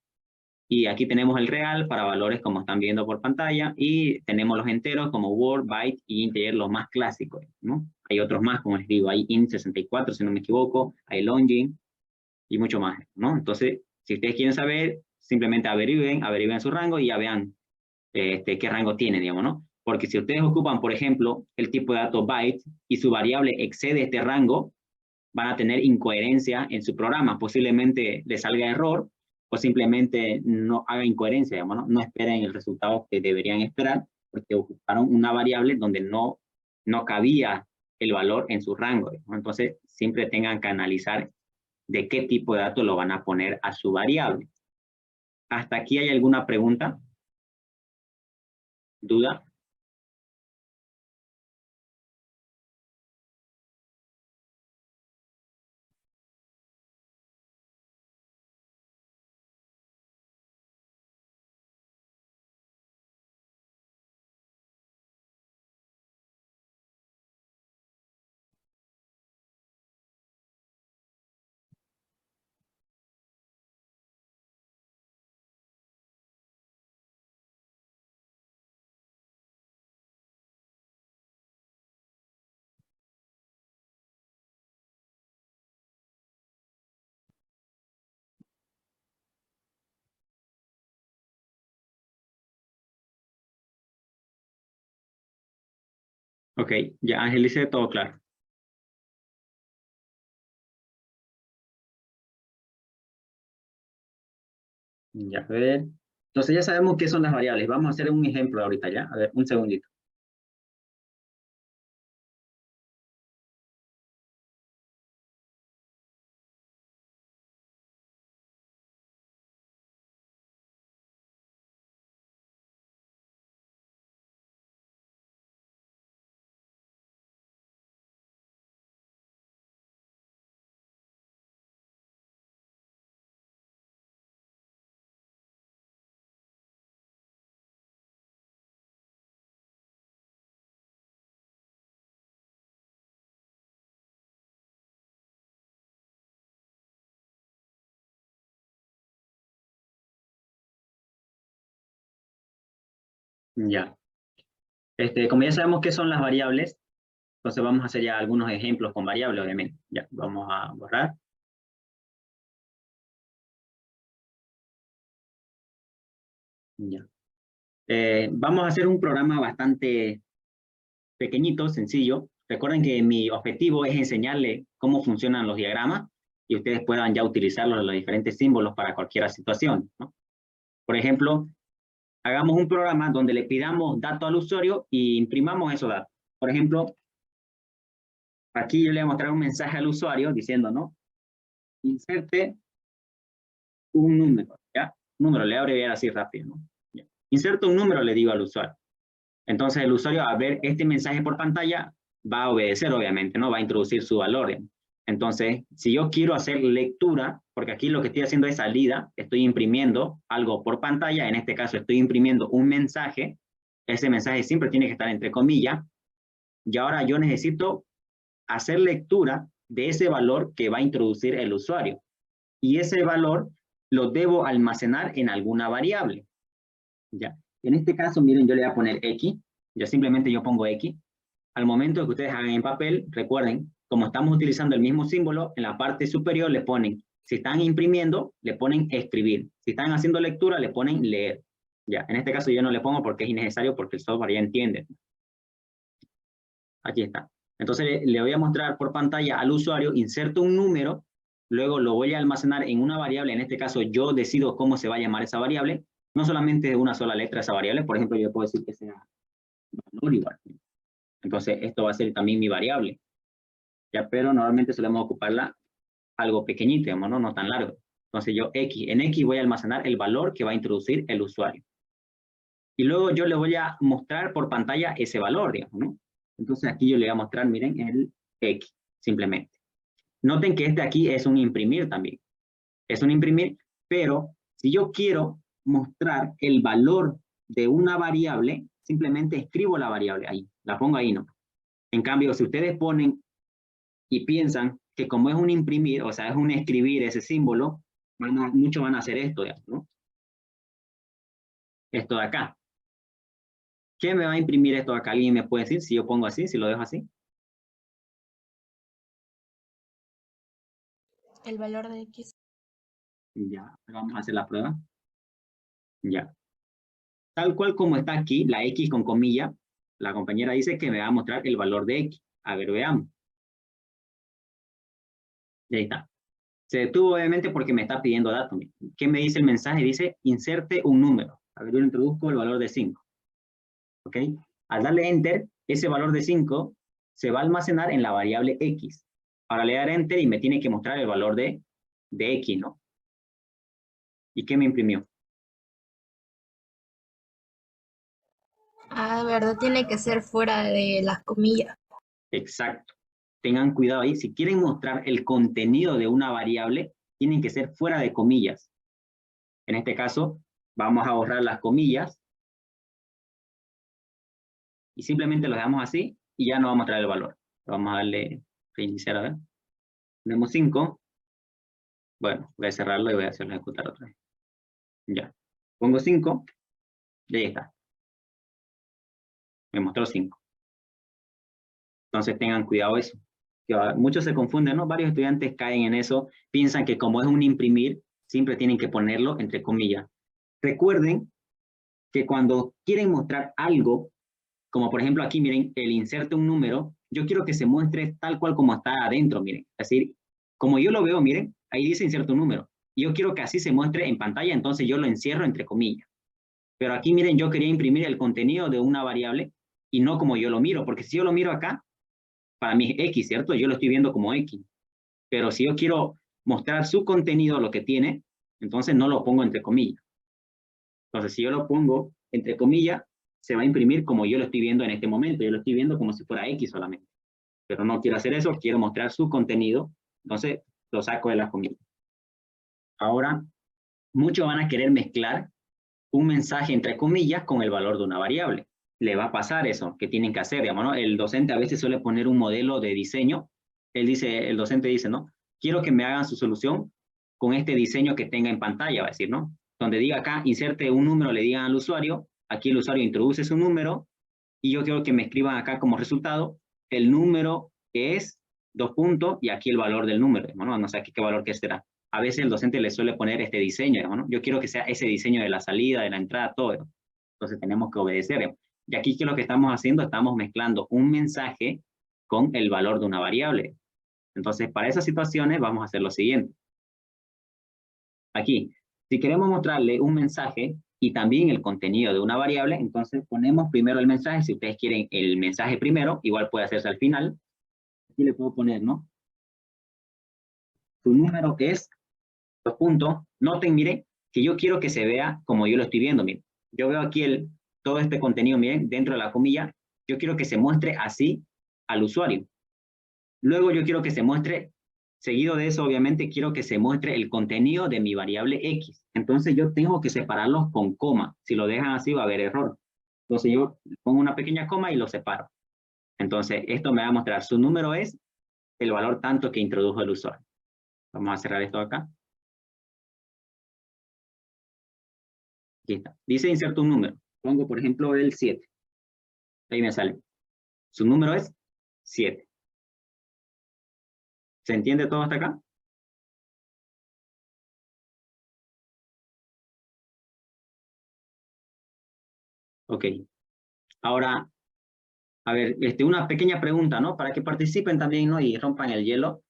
S1: Y aquí tenemos el real para valores como están viendo por pantalla. Y tenemos los enteros como word, byte y integer, los más clásicos, ¿no? Hay otros más, como les digo, hay int64, si no me equivoco, hay longing y mucho más, ¿no? Entonces, si ustedes quieren saber, simplemente averigüen su rango y ya vean qué rango tiene, digamos, ¿no? Porque si ustedes ocupan, por ejemplo, el tipo de dato byte y su variable excede este rango, van a tener incoherencia en su programa. Posiblemente les salga error o simplemente no haga incoherencia, digamos, ¿no? No esperen el resultado que deberían esperar porque ocuparon una variable donde no cabía el valor en su rango, ¿no? Entonces, siempre tengan que analizar de qué tipo de datos lo van a poner a su variable. ¿Hasta aquí hay alguna pregunta? ¿Duda? Ok, ya Angelice, todo claro. Ya, a ver. Entonces ya sabemos qué son las variables. Vamos a hacer un ejemplo ahorita ya. A ver, un segundito. Ya. Como ya sabemos qué son las variables, entonces vamos a hacer ya algunos ejemplos con variables, obviamente. Ya, vamos a borrar. Ya. Vamos a hacer un programa bastante pequeñito, sencillo. Recuerden que mi objetivo es enseñarles cómo funcionan los diagramas y ustedes puedan ya utilizarlos, los diferentes símbolos para cualquier situación, ¿no? Por ejemplo, hagamos un programa donde le pidamos datos al usuario y imprimamos esos datos. Por ejemplo, aquí yo le voy a mostrar un mensaje al usuario diciendo, ¿no? Inserte un número, ¿ya? Número, le voy a abreviar así rápido, ¿no? ¿Ya? Inserto un número, le digo al usuario. Entonces el usuario, al ver este mensaje por pantalla, va a obedecer, obviamente, ¿no? Va a introducir su valor. Entonces, si yo quiero hacer lectura, porque aquí lo que estoy haciendo es salida, estoy imprimiendo algo por pantalla, en este caso estoy imprimiendo un mensaje, ese mensaje siempre tiene que estar entre comillas, y ahora yo necesito hacer lectura de ese valor que va a introducir el usuario. Y ese valor lo debo almacenar en alguna variable, ¿ya? En este caso, miren, yo le voy a poner X. Yo pongo X. Al momento que ustedes hagan en papel, recuerden, como estamos utilizando el mismo símbolo, en la parte superior le ponen, si están imprimiendo, le ponen escribir. Si están haciendo lectura, le ponen leer. Ya, en este caso yo no le pongo porque es innecesario, porque el software ya entiende. Aquí está. Entonces le voy a mostrar por pantalla al usuario, inserto un número, luego lo voy a almacenar en una variable, en este caso yo decido cómo se va a llamar esa variable, no solamente una sola letra de esa variable, por ejemplo yo puedo decir que sea valor igual. Entonces esto va a ser también mi variable, ya, pero normalmente solemos ocuparla algo pequeñito, digamos, no tan largo. Entonces yo en X voy a almacenar el valor que va a introducir el usuario. Y luego yo le voy a mostrar por pantalla ese valor, digamos, ¿no? Entonces aquí yo le voy a mostrar, miren, el X, simplemente. Noten que este aquí es un imprimir también. Es un imprimir, pero si yo quiero mostrar el valor de una variable, simplemente escribo la variable ahí, la pongo ahí, ¿no? En cambio, si ustedes ponen y piensan que como es un imprimir, o sea, es un escribir ese símbolo, muchos van a hacer esto, ¿no? Esto de acá. ¿Qué me va a imprimir esto de acá? ¿Alguien me puede decir si yo pongo así, si lo dejo así?
S2: El valor de X.
S1: Ya, vamos a hacer la prueba. Ya. Tal cual como está aquí, la X con comilla, la compañera dice que me va a mostrar el valor de X. A ver, veamos. Y ahí está. Se detuvo obviamente porque me está pidiendo datos. ¿Qué me dice el mensaje? Dice, inserte un número. A ver, yo le introduzco el valor de 5. ¿Ok? Al darle Enter, ese valor de 5 se va a almacenar en la variable X. Ahora le daré Enter y me tiene que mostrar el valor de X, ¿no? ¿Y qué me imprimió?
S2: Ah, verdad, tiene que ser fuera de las comillas.
S1: Exacto. Tengan cuidado ahí. Si quieren mostrar el contenido de una variable, tienen que ser fuera de comillas. En este caso, vamos a borrar las comillas y simplemente lo dejamos así y ya no vamos a traer el valor. Vamos a darle reiniciar, a ver. Tenemos 5. Bueno, voy a cerrarlo y voy a hacerlo ejecutar otra vez. Ya. Pongo 5 y ahí está. Me mostró 5. Entonces tengan cuidado eso. Que muchos se confunden, ¿no? Varios estudiantes caen en eso, piensan que como es un imprimir, siempre tienen que ponerlo entre comillas. Recuerden que cuando quieren mostrar algo, como por ejemplo aquí, miren, el inserte un número, yo quiero que se muestre tal cual como está adentro, miren. Es decir, como yo lo veo, miren, ahí dice inserte un número. Y yo quiero que así se muestre en pantalla, entonces yo lo encierro entre comillas. Pero aquí, miren, yo quería imprimir el contenido de una variable y no como yo lo miro, porque si yo lo miro acá, para mí es X, ¿cierto? Yo lo estoy viendo como X. Pero si yo quiero mostrar su contenido, lo que tiene, entonces no lo pongo entre comillas. Entonces, si yo lo pongo entre comillas, se va a imprimir como yo lo estoy viendo en este momento. Yo lo estoy viendo como si fuera X solamente. Pero no quiero hacer eso, quiero mostrar su contenido. Entonces, lo saco de las comillas. Ahora, muchos van a querer mezclar un mensaje entre comillas con el valor de una variable. Le va a pasar eso, que tienen que hacer, digamos, ¿no? El docente a veces suele poner un modelo de diseño. El docente dice, ¿no? Quiero que me hagan su solución con este diseño que tenga en pantalla, va a decir, ¿no? Donde diga acá, inserte un número, le digan al usuario, aquí el usuario introduce su número, y yo quiero que me escriban acá como resultado el número que es, dos puntos, y aquí el valor del número, ¿no? No sé aquí qué valor que será. A veces el docente le suele poner este diseño, ¿no? Yo quiero que sea ese diseño de la salida, de la entrada, todo. Entonces tenemos que obedecer. Y aquí, ¿qué es lo que estamos haciendo? Estamos mezclando un mensaje con el valor de una variable. Entonces, para esas situaciones vamos a hacer lo siguiente. Aquí, si queremos mostrarle un mensaje y también el contenido de una variable, entonces ponemos primero el mensaje. Si ustedes quieren el mensaje primero, igual puede hacerse al final. Aquí le puedo poner, ¿no? Su número es, dos puntos. Noten, miren, que yo quiero que se vea como yo lo estoy viendo, miren. Yo veo aquí todo este contenido, miren, dentro de la comilla. Yo quiero que se muestre así al usuario. Luego yo quiero que se muestre, seguido de eso, obviamente, quiero que se muestre el contenido de mi variable X. Entonces yo tengo que separarlos con coma. Si lo dejan así va a haber error. Entonces yo pongo una pequeña coma y lo separo. Entonces esto me va a mostrar su número es el valor tanto que introdujo el usuario. Vamos a cerrar esto acá. Aquí está. Dice inserte un número. Pongo, por ejemplo, el 7. Ahí me sale. Su número es 7. ¿Se entiende todo hasta acá? Ok. Ahora, a ver, una pequeña pregunta, ¿no? Para que participen también, ¿no? Y rompan el hielo.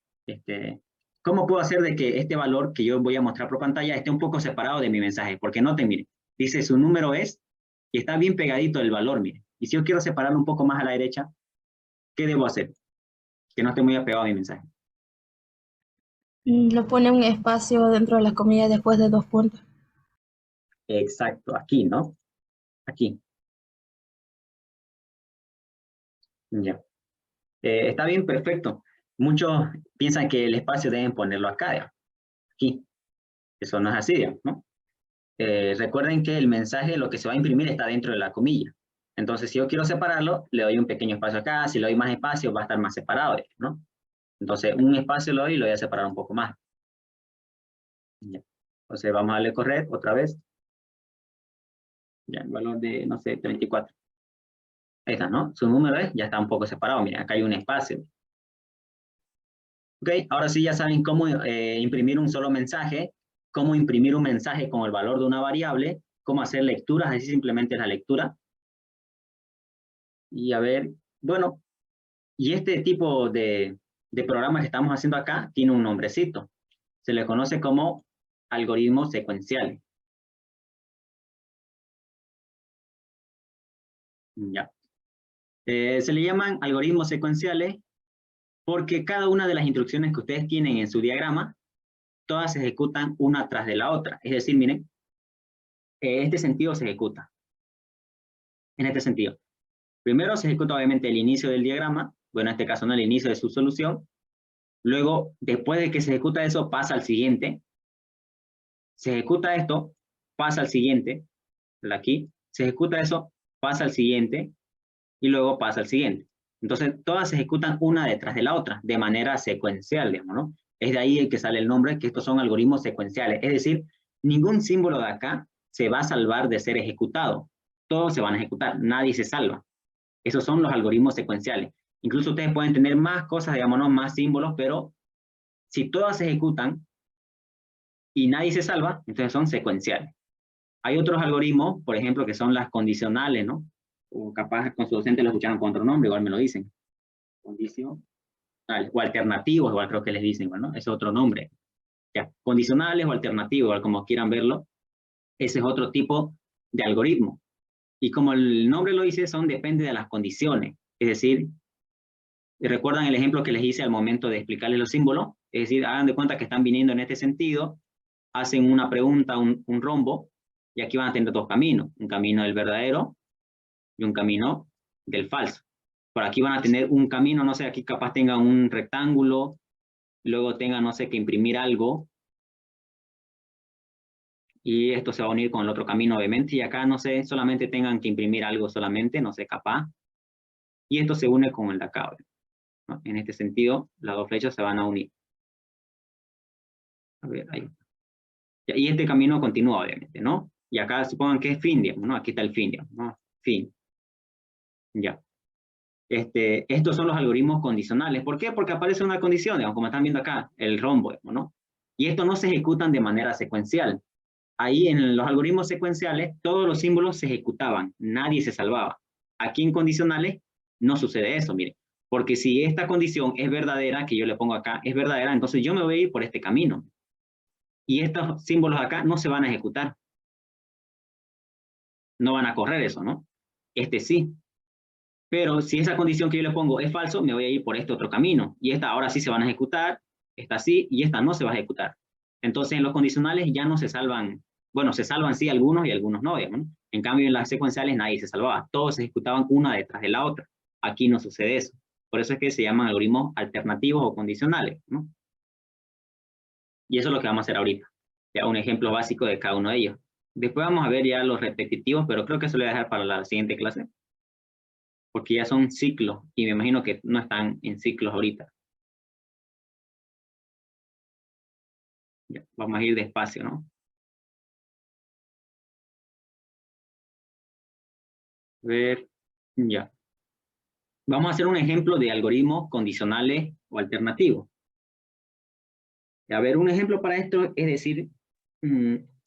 S1: ¿Cómo puedo hacer de que este valor que yo voy a mostrar por pantalla esté un poco separado de mi mensaje? Porque noten, miren, dice su número es, y está bien pegadito el valor, miren. Y si yo quiero separarlo un poco más a la derecha, ¿qué debo hacer? Que no esté muy apegado a mi mensaje.
S2: Lo pone un espacio dentro de las comillas después de 2 puntos.
S1: Exacto, aquí, ¿no? Aquí. Ya. Está bien, perfecto. Muchos piensan que el espacio deben ponerlo acá, aquí. Eso no es así, ¿no? Recuerden que el mensaje, lo que se va a imprimir está dentro de la comilla. Entonces, si yo quiero separarlo, le doy un pequeño espacio acá. Si le doy más espacio, va a estar más separado, ¿no? Entonces, un espacio le doy y lo voy a separar un poco más. Ya. Entonces, vamos a darle correr otra vez. Ya, el valor de, no sé, 34. Ahí está, ¿no? Su número es, ya está un poco separado. Miren, acá hay un espacio. Ok, ahora sí ya saben cómo imprimir un solo mensaje, cómo imprimir un mensaje con el valor de una variable, cómo hacer lecturas, así simplemente la lectura. Y a ver, bueno, y este tipo de programa que estamos haciendo acá tiene un nombrecito. Se le conoce como algoritmos secuenciales. Ya. Se le llaman algoritmos secuenciales porque cada una de las instrucciones que ustedes tienen en su diagrama, todas se ejecutan una tras de la otra. Es decir, miren, este sentido se ejecuta. En este sentido. Primero se ejecuta obviamente el inicio del diagrama, bueno, en este caso no el inicio de su solución. Luego, después de que se ejecuta eso, pasa al siguiente. Se ejecuta esto, pasa al siguiente. Aquí, se ejecuta eso, pasa al siguiente y luego pasa al siguiente. Entonces, todas se ejecutan una detrás de la otra, de manera secuencial, digamos, ¿no? Es de ahí que sale el nombre, que estos son algoritmos secuenciales. Es decir, ningún símbolo de acá se va a salvar de ser ejecutado. Todos se van a ejecutar, nadie se salva. Esos son los algoritmos secuenciales. Incluso ustedes pueden tener más cosas, digamos, ¿no? Más símbolos, pero si todas se ejecutan y nadie se salva, entonces son secuenciales. Hay otros algoritmos, por ejemplo, que son las condicionales, ¿no? O capaz con su docente lo escucharon con otro nombre, igual me lo dicen. Condicionales o alternativos, igual creo que les dicen, ¿no? Ese es otro nombre. Ya, condicionales o alternativos, igual como quieran verlo, ese es otro tipo de algoritmo. Y como el nombre lo dice, depende de las condiciones. Es decir, ¿recuerdan el ejemplo que les hice al momento de explicarles los símbolos? Es decir, hagan de cuenta que están viniendo en este sentido, hacen una pregunta, un rombo, y aquí van a tener dos caminos, un camino del verdadero y un camino del falso. Por aquí van a tener un camino, no sé, aquí capaz tengan un rectángulo, luego tengan, no sé, que imprimir algo, y esto se va a unir con el otro camino, obviamente, y acá, no sé, solamente tengan que imprimir algo solamente, no sé, capaz, y esto se une con el de acá, ¿no? En este sentido, las dos flechas se van a unir. A ver, ahí. Y este camino continúa, obviamente, ¿no? Y acá supongan que es fin, digamos, ¿no? Aquí está el fin, digamos, ¿no? Fin. Ya. Estos son los algoritmos condicionales. ¿Por qué? Porque aparece una condición, digamos, como están viendo acá, el rombo, digamos, ¿no? Y estos no se ejecutan de manera secuencial. Ahí en los algoritmos secuenciales, todos los símbolos se ejecutaban, nadie se salvaba. Aquí en condicionales no sucede eso, mire. Porque si esta condición es verdadera, que yo le pongo acá, es verdadera, entonces yo me voy a ir por este camino. Y estos símbolos acá no se van a ejecutar. No van a correr eso, ¿no? Este sí. Pero si esa condición que yo le pongo es falso, me voy a ir por este otro camino. Y esta ahora sí se van a ejecutar, esta sí, y esta no se va a ejecutar. Entonces en los condicionales ya no se salvan, bueno, se salvan sí algunos y algunos no, digamos, ¿no? En cambio en las secuenciales nadie se salvaba, todos se ejecutaban una detrás de la otra. Aquí no sucede eso. Por eso es que se llaman algoritmos alternativos o condicionales, ¿no? Y eso es lo que vamos a hacer ahorita. Ya un ejemplo básico de cada uno de ellos. Después vamos a ver ya los repetitivos, pero creo que eso lo voy a dejar para la siguiente clase, porque ya son ciclos y me imagino que no están en ciclos ahorita. Ya, vamos a ir despacio, ¿no? A ver, ya. Vamos a hacer un ejemplo de algoritmos condicionales o alternativos. A ver, un ejemplo para esto es decir,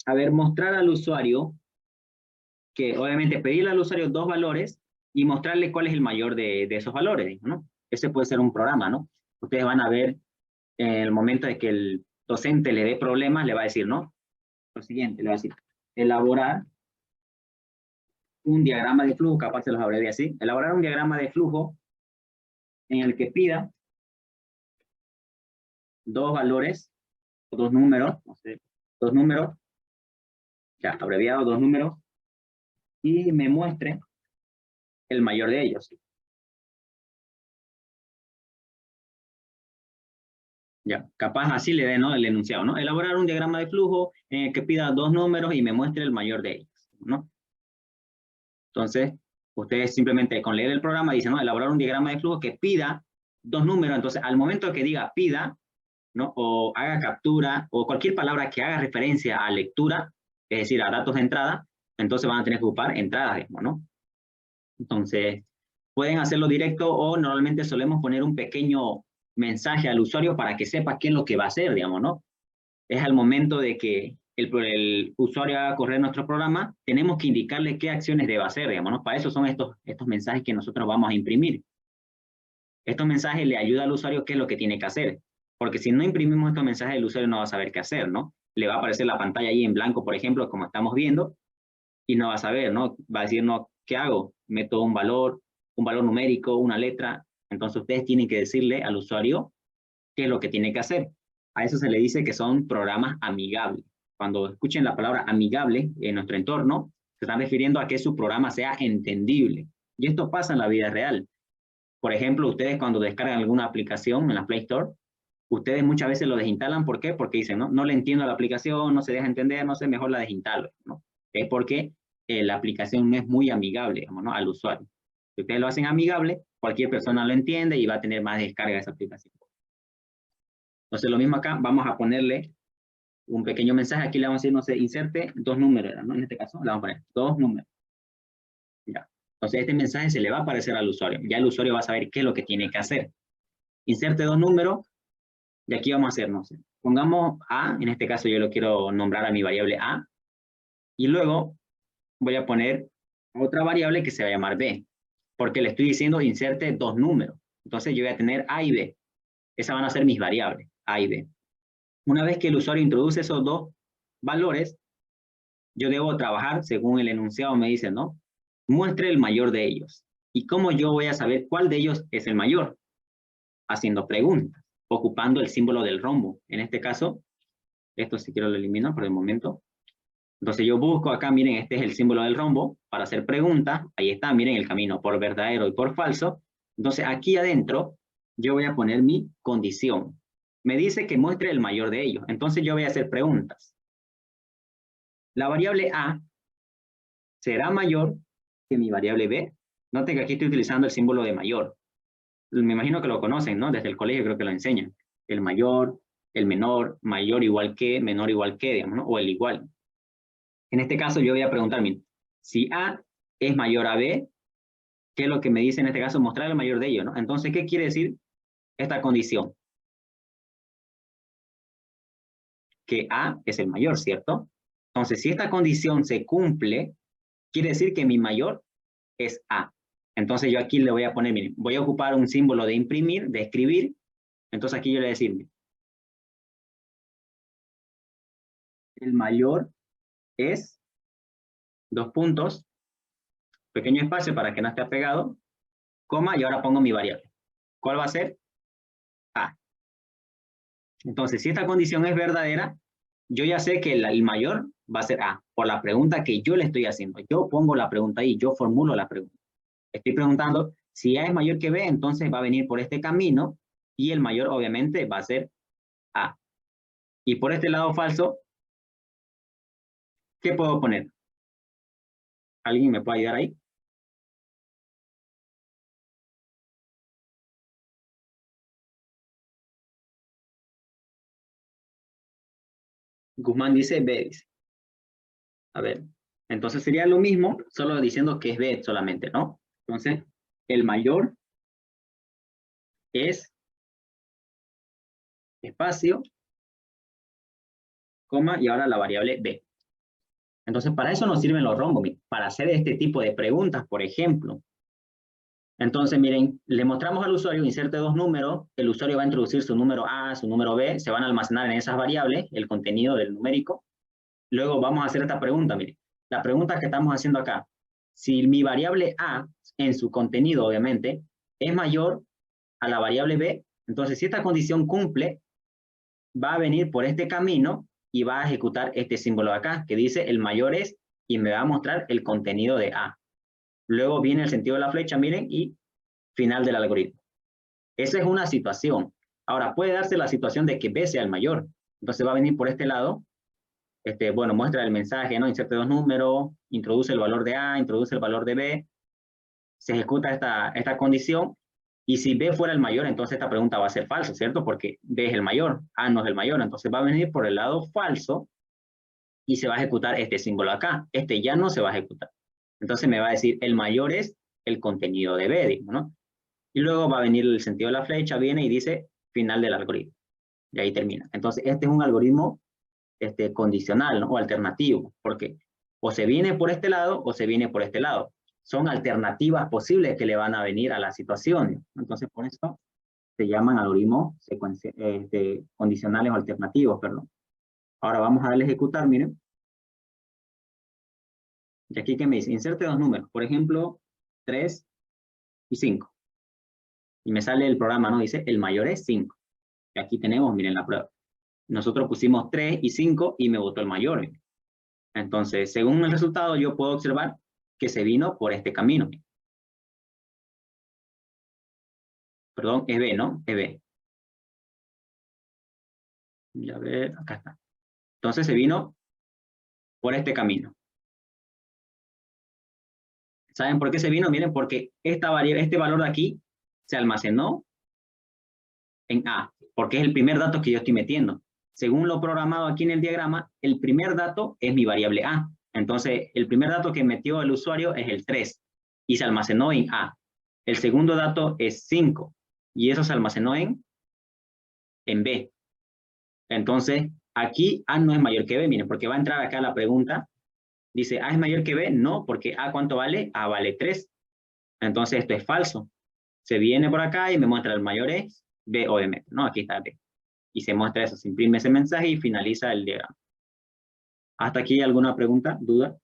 S1: a ver, mostrar al usuario que obviamente pedirle al usuario dos valores y mostrarle cuál es el mayor de esos valores, ¿no? Ese puede ser un programa, ¿no? Ustedes van a ver en el momento de que el docente le dé problemas, le va a decir, ¿no? Lo siguiente, le va a decir, elaborar un diagrama de flujo, capaz se los abrevié así, elaborar un diagrama de flujo en el que pida dos valores, o dos números, no sé, dos números, ya, abreviado, dos números, y me muestre el mayor de ellos. Ya, capaz así le dé, ¿no? El enunciado, ¿no? Elaborar un diagrama de flujo en el que pida dos números y me muestre el mayor de ellos, ¿no? Entonces, ustedes simplemente con leer el programa dicen, ¿no? Elaborar un diagrama de flujo que pida dos números. Entonces, al momento que diga pida, ¿no? O haga captura, o cualquier palabra que haga referencia a lectura, es decir, a datos de entrada, entonces van a tener que ocupar entradas, digamos, ¿no? Entonces, pueden hacerlo directo o normalmente solemos poner un pequeño mensaje al usuario para que sepa qué es lo que va a hacer, digamos, ¿no? Es al momento de que el usuario haga correr nuestro programa, tenemos que indicarle qué acciones debe hacer, digamos, ¿no? Para eso son estos mensajes que nosotros vamos a imprimir. Estos mensajes le ayudan al usuario qué es lo que tiene que hacer, porque si no imprimimos estos mensajes, el usuario no va a saber qué hacer, ¿no? Le va a aparecer la pantalla ahí en blanco, por ejemplo, como estamos viendo, y no va a saber, ¿no? Va a decir, no, ¿qué hago? Meto un valor numérico, una letra. Entonces ustedes tienen que decirle al usuario qué es lo que tiene que hacer. A eso se le dice que son programas amigables. Cuando escuchen la palabra amigable en nuestro entorno, se están refiriendo a que su programa sea entendible. Y esto pasa en la vida real. Por ejemplo, ustedes cuando descargan alguna aplicación en la Play Store, ustedes muchas veces lo desinstalan. ¿Por qué? Porque dicen, no, no le entiendo a la aplicación, no se deja entender, no sé, mejor la desinstalo, ¿no? Es porque la aplicación no es muy amigable, digamos, ¿no? Al usuario. Si ustedes lo hacen amigable, cualquier persona lo entiende y va a tener más descarga de esa aplicación. Entonces, lo mismo acá, vamos a ponerle un pequeño mensaje. Aquí le vamos a decir, no sé, inserte dos números, ¿no? En este caso, le vamos a poner dos números. Ya. Entonces, este mensaje se le va a aparecer al usuario. Ya el usuario va a saber qué es lo que tiene que hacer. Inserte dos números, y aquí vamos a hacer, no sé, pongamos A, en este caso yo lo quiero nombrar a mi variable A, y luego voy a poner otra variable que se va a llamar B, porque le estoy diciendo inserte dos números. Entonces yo voy a tener A y B. Esas van a ser mis variables, A y B. Una vez que el usuario introduce esos dos valores, yo debo trabajar según el enunciado me dice, ¿no? Muestre el mayor de ellos. ¿Y cómo yo voy a saber cuál de ellos es el mayor? Haciendo preguntas, ocupando el símbolo del rombo. En este caso, esto si quiero lo elimino por el momento. Entonces yo busco acá, miren, este es el símbolo del rombo para hacer preguntas. Ahí está, miren el camino por verdadero y por falso. Entonces aquí adentro yo voy a poner mi condición. Me dice que muestre el mayor de ellos. Entonces yo voy a hacer preguntas. La variable A será mayor que mi variable B. Noten que aquí estoy utilizando el símbolo de mayor. Me imagino que lo conocen, ¿no? Desde el colegio creo que lo enseñan. El mayor, el menor, mayor igual que, menor igual que, digamos, ¿no? O el igual. En este caso yo voy a preguntarme, si A es mayor a B, ¿qué es lo que me dice en este caso? Mostrar el mayor de ellos, ¿no? Entonces, ¿qué quiere decir esta condición? Que A es el mayor, ¿cierto? Entonces, si esta condición se cumple, quiere decir que mi mayor es A. Entonces yo aquí le voy a poner, miren, voy a ocupar un símbolo de imprimir, de escribir. Entonces aquí yo le voy a decir, el mayor es, dos puntos, pequeño espacio para que no esté pegado, coma, y ahora pongo mi variable. ¿Cuál va a ser? A. Entonces, si esta condición es verdadera, yo ya sé que el mayor va a ser A, por la pregunta que yo le estoy haciendo. Yo pongo la pregunta ahí, yo formulo la pregunta. Estoy preguntando, si A es mayor que B, entonces va a venir por este camino, y el mayor obviamente va a ser A. Y por este lado falso, ¿qué puedo poner? ¿Alguien me puede ayudar ahí? Guzmán dice B, dice. A ver. Entonces sería lo mismo, solo diciendo que es B solamente, ¿no? Entonces, el mayor es espacio, coma, y ahora la variable B. Entonces, para eso nos sirven los rombos, para hacer este tipo de preguntas, por ejemplo. Entonces, miren, le mostramos al usuario, inserte dos números, el usuario va a introducir su número A, su número B, se van a almacenar en esas variables, el contenido del numérico. Luego vamos a hacer esta pregunta, miren. La pregunta que estamos haciendo acá, si mi variable A, en su contenido, obviamente, es mayor a la variable B, entonces si esta condición cumple, va a venir por este camino y va a ejecutar este símbolo de acá, que dice el mayor es, y me va a mostrar el contenido de A. Luego viene el sentido de la flecha, miren, y final del algoritmo. Esa es una situación. Ahora, puede darse la situación de que B sea el mayor. Entonces va a venir por este lado, bueno, muestra el mensaje, ¿no? Inserte dos números, introduce el valor de A, introduce el valor de B, se ejecuta esta condición, y si B fuera el mayor, entonces esta pregunta va a ser falsa, ¿cierto? Porque B es el mayor, A no es el mayor, entonces va a venir por el lado falso, y se va a ejecutar este símbolo acá. Este ya no se va a ejecutar. Entonces me va a decir, el mayor es el contenido de B, digamos, ¿no? Y luego va a venir el sentido de la flecha, viene y dice final del algoritmo. Y ahí termina. Entonces, este es un algoritmo condicional, ¿no? O alternativo, porque o se viene por este lado o se viene por este lado. Son alternativas posibles que le van a venir a la situación. Entonces, por eso se llaman algoritmos condicionales o alternativos, perdón. Ahora vamos a darle a ejecutar, miren. Y aquí que me dice, inserte dos números, por ejemplo, 3 y 5. Y me sale el programa, ¿no? Dice, el mayor es 5. Y aquí tenemos, miren la prueba. Nosotros pusimos 3 y 5 y me votó el mayor. Miren. Entonces, según el resultado, yo puedo observar que se vino por este camino. Perdón, es B, ¿no? Es B. Y a ver, acá está. Entonces se vino por este camino. ¿Saben por qué se vino? Miren, porque este valor de aquí se almacenó en A, porque es el primer dato que yo estoy metiendo. Según lo programado aquí en el diagrama, el primer dato es mi variable A. Entonces, el primer dato que metió el usuario es el 3 y se almacenó en A. El segundo dato es 5 y eso se almacenó en B. Entonces, aquí A no es mayor que B, miren, porque va a entrar acá la pregunta. Dice, ¿A es mayor que B? No, porque A ¿cuánto vale? A vale 3. Entonces, esto es falso. Se viene por acá y me muestra el mayor es B, obviamente, ¿no? Aquí está B. Y se muestra eso, se imprime ese mensaje y finaliza el diagrama. ¿Hasta aquí alguna pregunta, duda?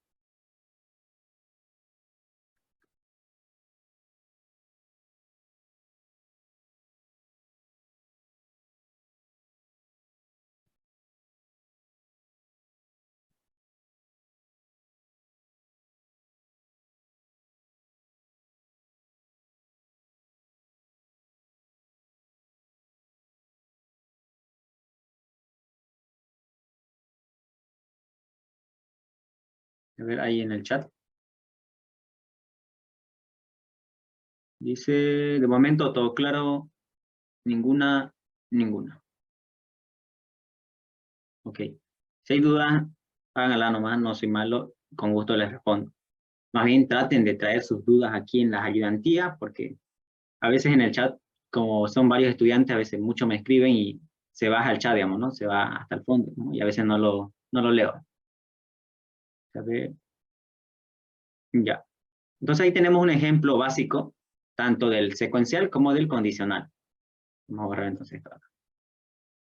S1: A ver ahí en el chat. Dice, de momento todo claro, ninguna. Ok. Si hay dudas, háganla nomás, no soy malo, con gusto les respondo. Más bien traten de traer sus dudas aquí en las ayudantías, porque a veces en el chat, como son varios estudiantes, a veces muchos me escriben y se baja el chat, digamos, ¿no? Se va hasta el fondo, ¿no? Y a veces no lo leo. A ver, ya. Entonces ahí tenemos un ejemplo básico, tanto del secuencial como del condicional. Vamos a borrar entonces esto acá.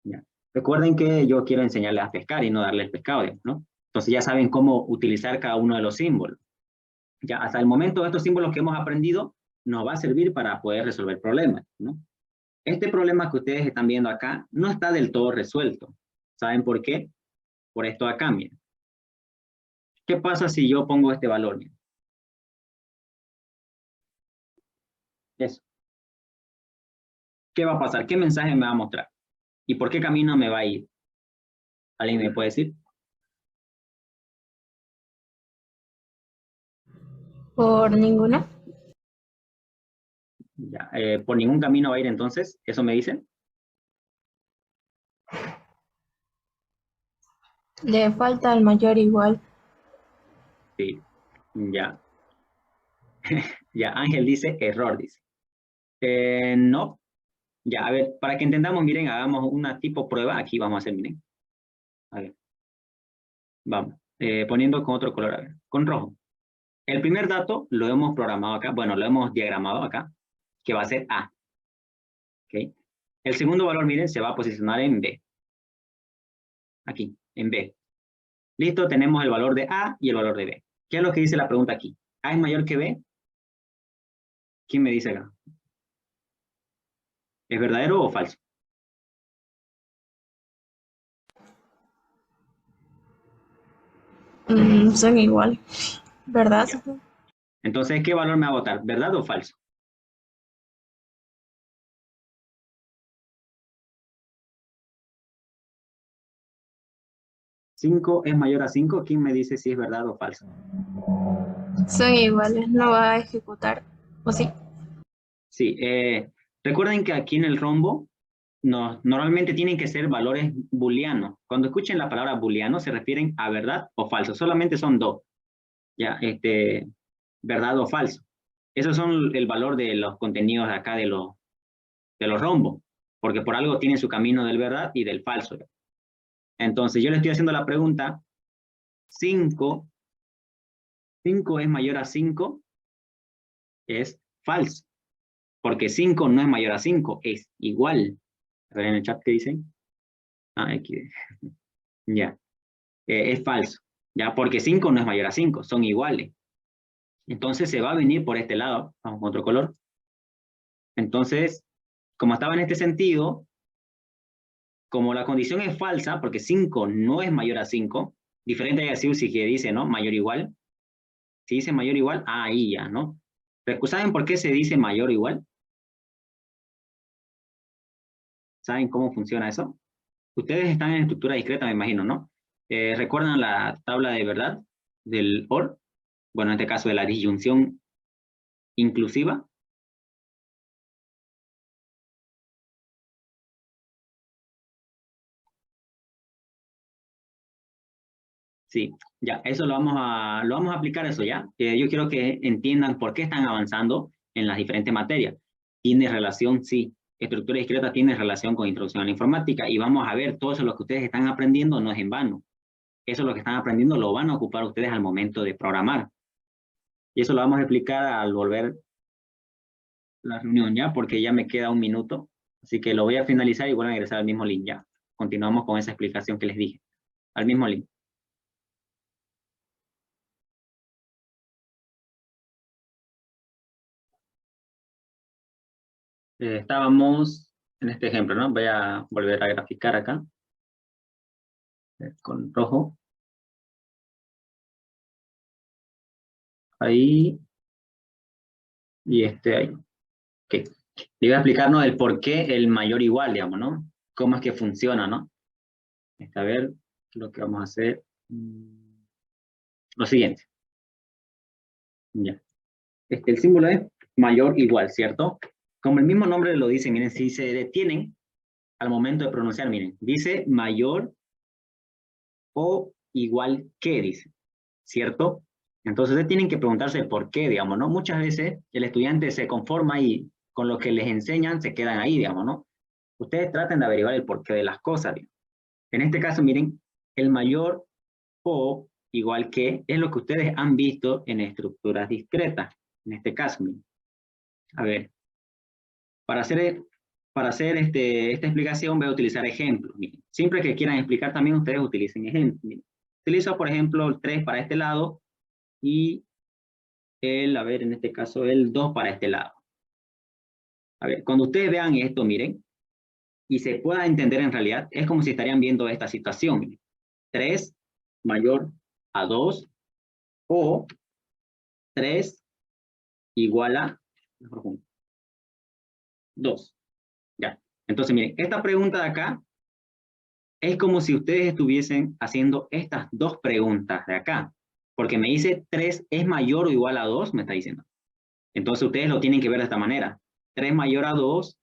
S1: Ya. Recuerden que yo quiero enseñarles a pescar y no darles pescado, digamos, ¿no? Entonces ya saben cómo utilizar cada uno de los símbolos. Ya hasta el momento estos símbolos que hemos aprendido nos va a servir para poder resolver problemas, ¿no? Este problema que ustedes están viendo acá no está del todo resuelto. ¿Saben por qué? Por esto acá, miren. ¿Qué pasa si yo pongo este valor? Miren. Eso. ¿Qué va a pasar? ¿Qué mensaje me va a mostrar? ¿Y por qué camino me va a ir? ¿Alguien me puede decir?
S2: ¿Por ninguna?
S1: Ya, por ningún camino va a ir entonces, ¿eso me dicen?
S2: Le falta al mayor igual.
S1: Sí, ya. Ya, Ángel dice error, dice. No, ya, a ver, para que entendamos, miren, hagamos una tipo prueba. Aquí vamos a hacer, miren. A ver, vamos. Poniendo con otro color, a ver, con rojo. El primer dato lo hemos programado acá, bueno, lo hemos diagramado acá, que va a ser A. ¿Ok? El segundo valor, miren, se va a posicionar en B. Aquí, en B. Listo, tenemos el valor de A y el valor de B. ¿Qué es lo que dice la pregunta aquí? ¿A es mayor que B? ¿Quién me dice acá? ¿Es verdadero o falso?
S2: Son igual, ¿verdad?
S1: Ya. Entonces, ¿qué valor me va a votar? ¿Verdad o falso? 5 es mayor a 5. ¿Quién me dice si es verdad o falso?
S2: Son iguales, no va a ejecutar. ¿O sí?
S1: Sí, recuerden que aquí en el rombo normalmente tienen que ser valores booleanos. Cuando escuchen la palabra booleano se refieren a verdad o falso. Solamente son dos. Ya, verdad o falso. Esos son el valor de los contenidos de acá de los rombos. Porque por algo tienen su camino del verdad y del falso. Entonces yo le estoy haciendo la pregunta, 5 es mayor a 5, es falso. Porque 5 no es mayor a 5, es igual. A ver en el chat qué dicen. Ah, aquí. Ya. Es falso. Ya, porque 5 no es mayor a 5, son iguales. Entonces se va a venir por este lado. Vamos con otro color. Entonces, como estaba en este sentido, como la condición es falsa, porque 5 no es mayor a 5, diferente a si que dice, ¿no? Mayor o igual. Si dice mayor o igual, ahí ya, ¿no? Pero ¿saben por qué se dice mayor o igual? ¿Saben cómo funciona eso? Ustedes están en estructura discreta, me imagino, ¿no? ¿Recuerdan la tabla de verdad del OR? Bueno, en este caso de la disyunción inclusiva. Sí, ya, eso lo vamos a aplicar eso ya. Yo quiero que entiendan por qué están avanzando en las diferentes materias. Tiene relación, sí. Estructura discreta tiene relación con introducción a la informática y vamos a ver todo eso lo que ustedes están aprendiendo no es en vano. Eso lo que están aprendiendo lo van a ocupar ustedes al momento de programar. Y eso lo vamos a explicar al volver la reunión ya, porque ya me queda un minuto. Así que lo voy a finalizar y voy a ingresar al mismo link ya. Continuamos con esa explicación que les dije. Al mismo link. Estábamos en este ejemplo, ¿no? Voy a volver a graficar acá. Con rojo. Ahí. Y este ahí. Ok. Le voy a explicarnos el por qué el mayor igual, digamos, ¿no? Cómo es que funciona, ¿no? A ver, lo que vamos a hacer. Lo siguiente. Ya. El símbolo es mayor igual, ¿cierto? Como el mismo nombre lo dice, miren, si se detienen al momento de pronunciar, miren, dice mayor o igual que, dice, ¿cierto? Entonces ustedes tienen que preguntarse por qué, digamos, ¿no? Muchas veces el estudiante se conforma y con lo que les enseñan se quedan ahí, digamos, ¿no? Ustedes traten de averiguar el porqué de las cosas, digamos. En este caso, miren, el mayor o igual que es lo que ustedes han visto en estructuras discretas. En este caso, miren. A ver, para hacer esta explicación voy a utilizar ejemplos. Miren. Siempre que quieran explicar también ustedes utilicen ejemplos. Miren. Utilizo, por ejemplo, el 3 para este lado y a ver, en este caso, el 2 para este lado. A ver, cuando ustedes vean esto, miren, y se pueda entender en realidad, es como si estarían viendo esta situación. Miren. 3 mayor a 2 o 3 igual a 2. Ya. Entonces, miren, esta pregunta de acá es como si ustedes estuviesen haciendo estas dos preguntas de acá. Porque me dice 3 es mayor o igual a 2, me está diciendo. Entonces ustedes lo tienen que ver de esta manera. 3 mayor a 2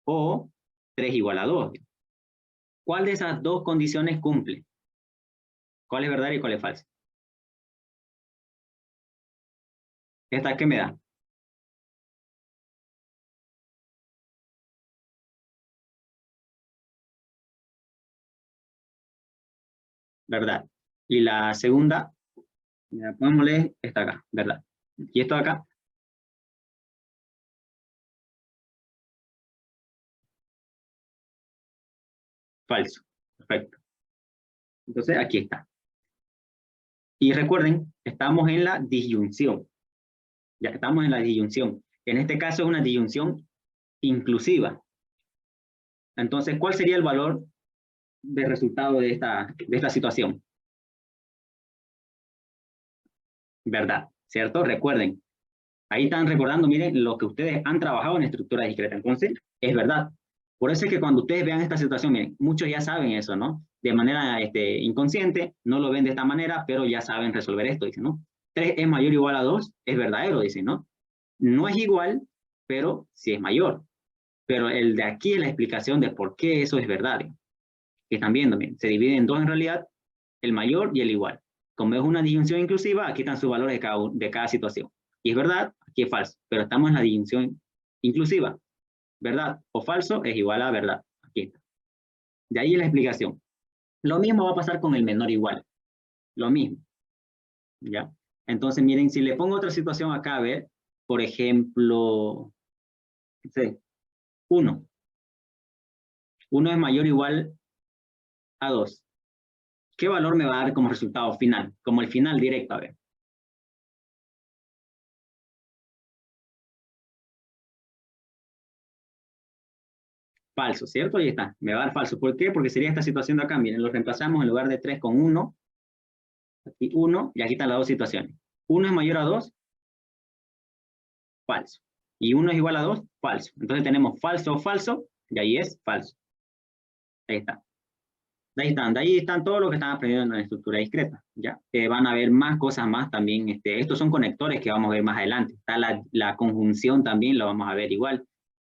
S1: o 3 igual a 2. ¿Cuál de esas dos condiciones cumple? ¿Cuál es verdad y cuál es falsa? ¿Esta qué me da? ¿Verdad? Y la segunda, mira, pongámosle esta acá, ¿verdad? Y esto acá, falso. Perfecto. Entonces, aquí está. Y recuerden, estamos en la disyunción. Ya estamos en la disyunción. En este caso es una disyunción inclusiva. Entonces, ¿cuál sería el valor de resultado de esta situación? ¿Verdad? ¿Cierto? Recuerden, ahí están recordando, miren, lo que ustedes han trabajado en estructura discreta. Entonces, es verdad. Por eso es que cuando ustedes vean esta situación, miren, muchos ya saben eso, ¿no? De manera inconsciente, no lo ven de esta manera, pero ya saben resolver esto, dicen, ¿no? 3 es mayor o igual a 2, es verdadero, dicen, ¿no? No es igual, pero sí es mayor. Pero el de aquí es la explicación de por qué eso es verdad. Que están viendo, miren, se divide en dos en realidad, el mayor y el igual. Como es una disyunción inclusiva, aquí están sus valores de cada situación. Y es verdad, aquí es falso, pero estamos en la disyunción inclusiva. Verdad o falso es igual a verdad. Aquí está. De ahí la explicación. Lo mismo va a pasar con el menor igual. Lo mismo. ¿Ya? Entonces, miren, si le pongo otra situación acá, a ver, por ejemplo, sí, 1. 1 es mayor o igual a 2. ¿Qué valor me va a dar como resultado final? Como el final directo, a ver. Falso, ¿cierto? Ahí está, me va a dar falso. ¿Por qué? Porque sería esta situación de acá, miren, lo reemplazamos en lugar de 3 con 1, aquí 1, y aquí están las dos situaciones. 1 es mayor a 2, falso. Y 1 es igual a 2, falso. Entonces tenemos falso o falso, y ahí es falso. Ahí está. De ahí están todos los que están aprendiendo en la estructura discreta, ¿ya? Van a ver más cosas más también, estos son conectores que vamos a ver más adelante. Está la conjunción también, lo vamos a ver igual.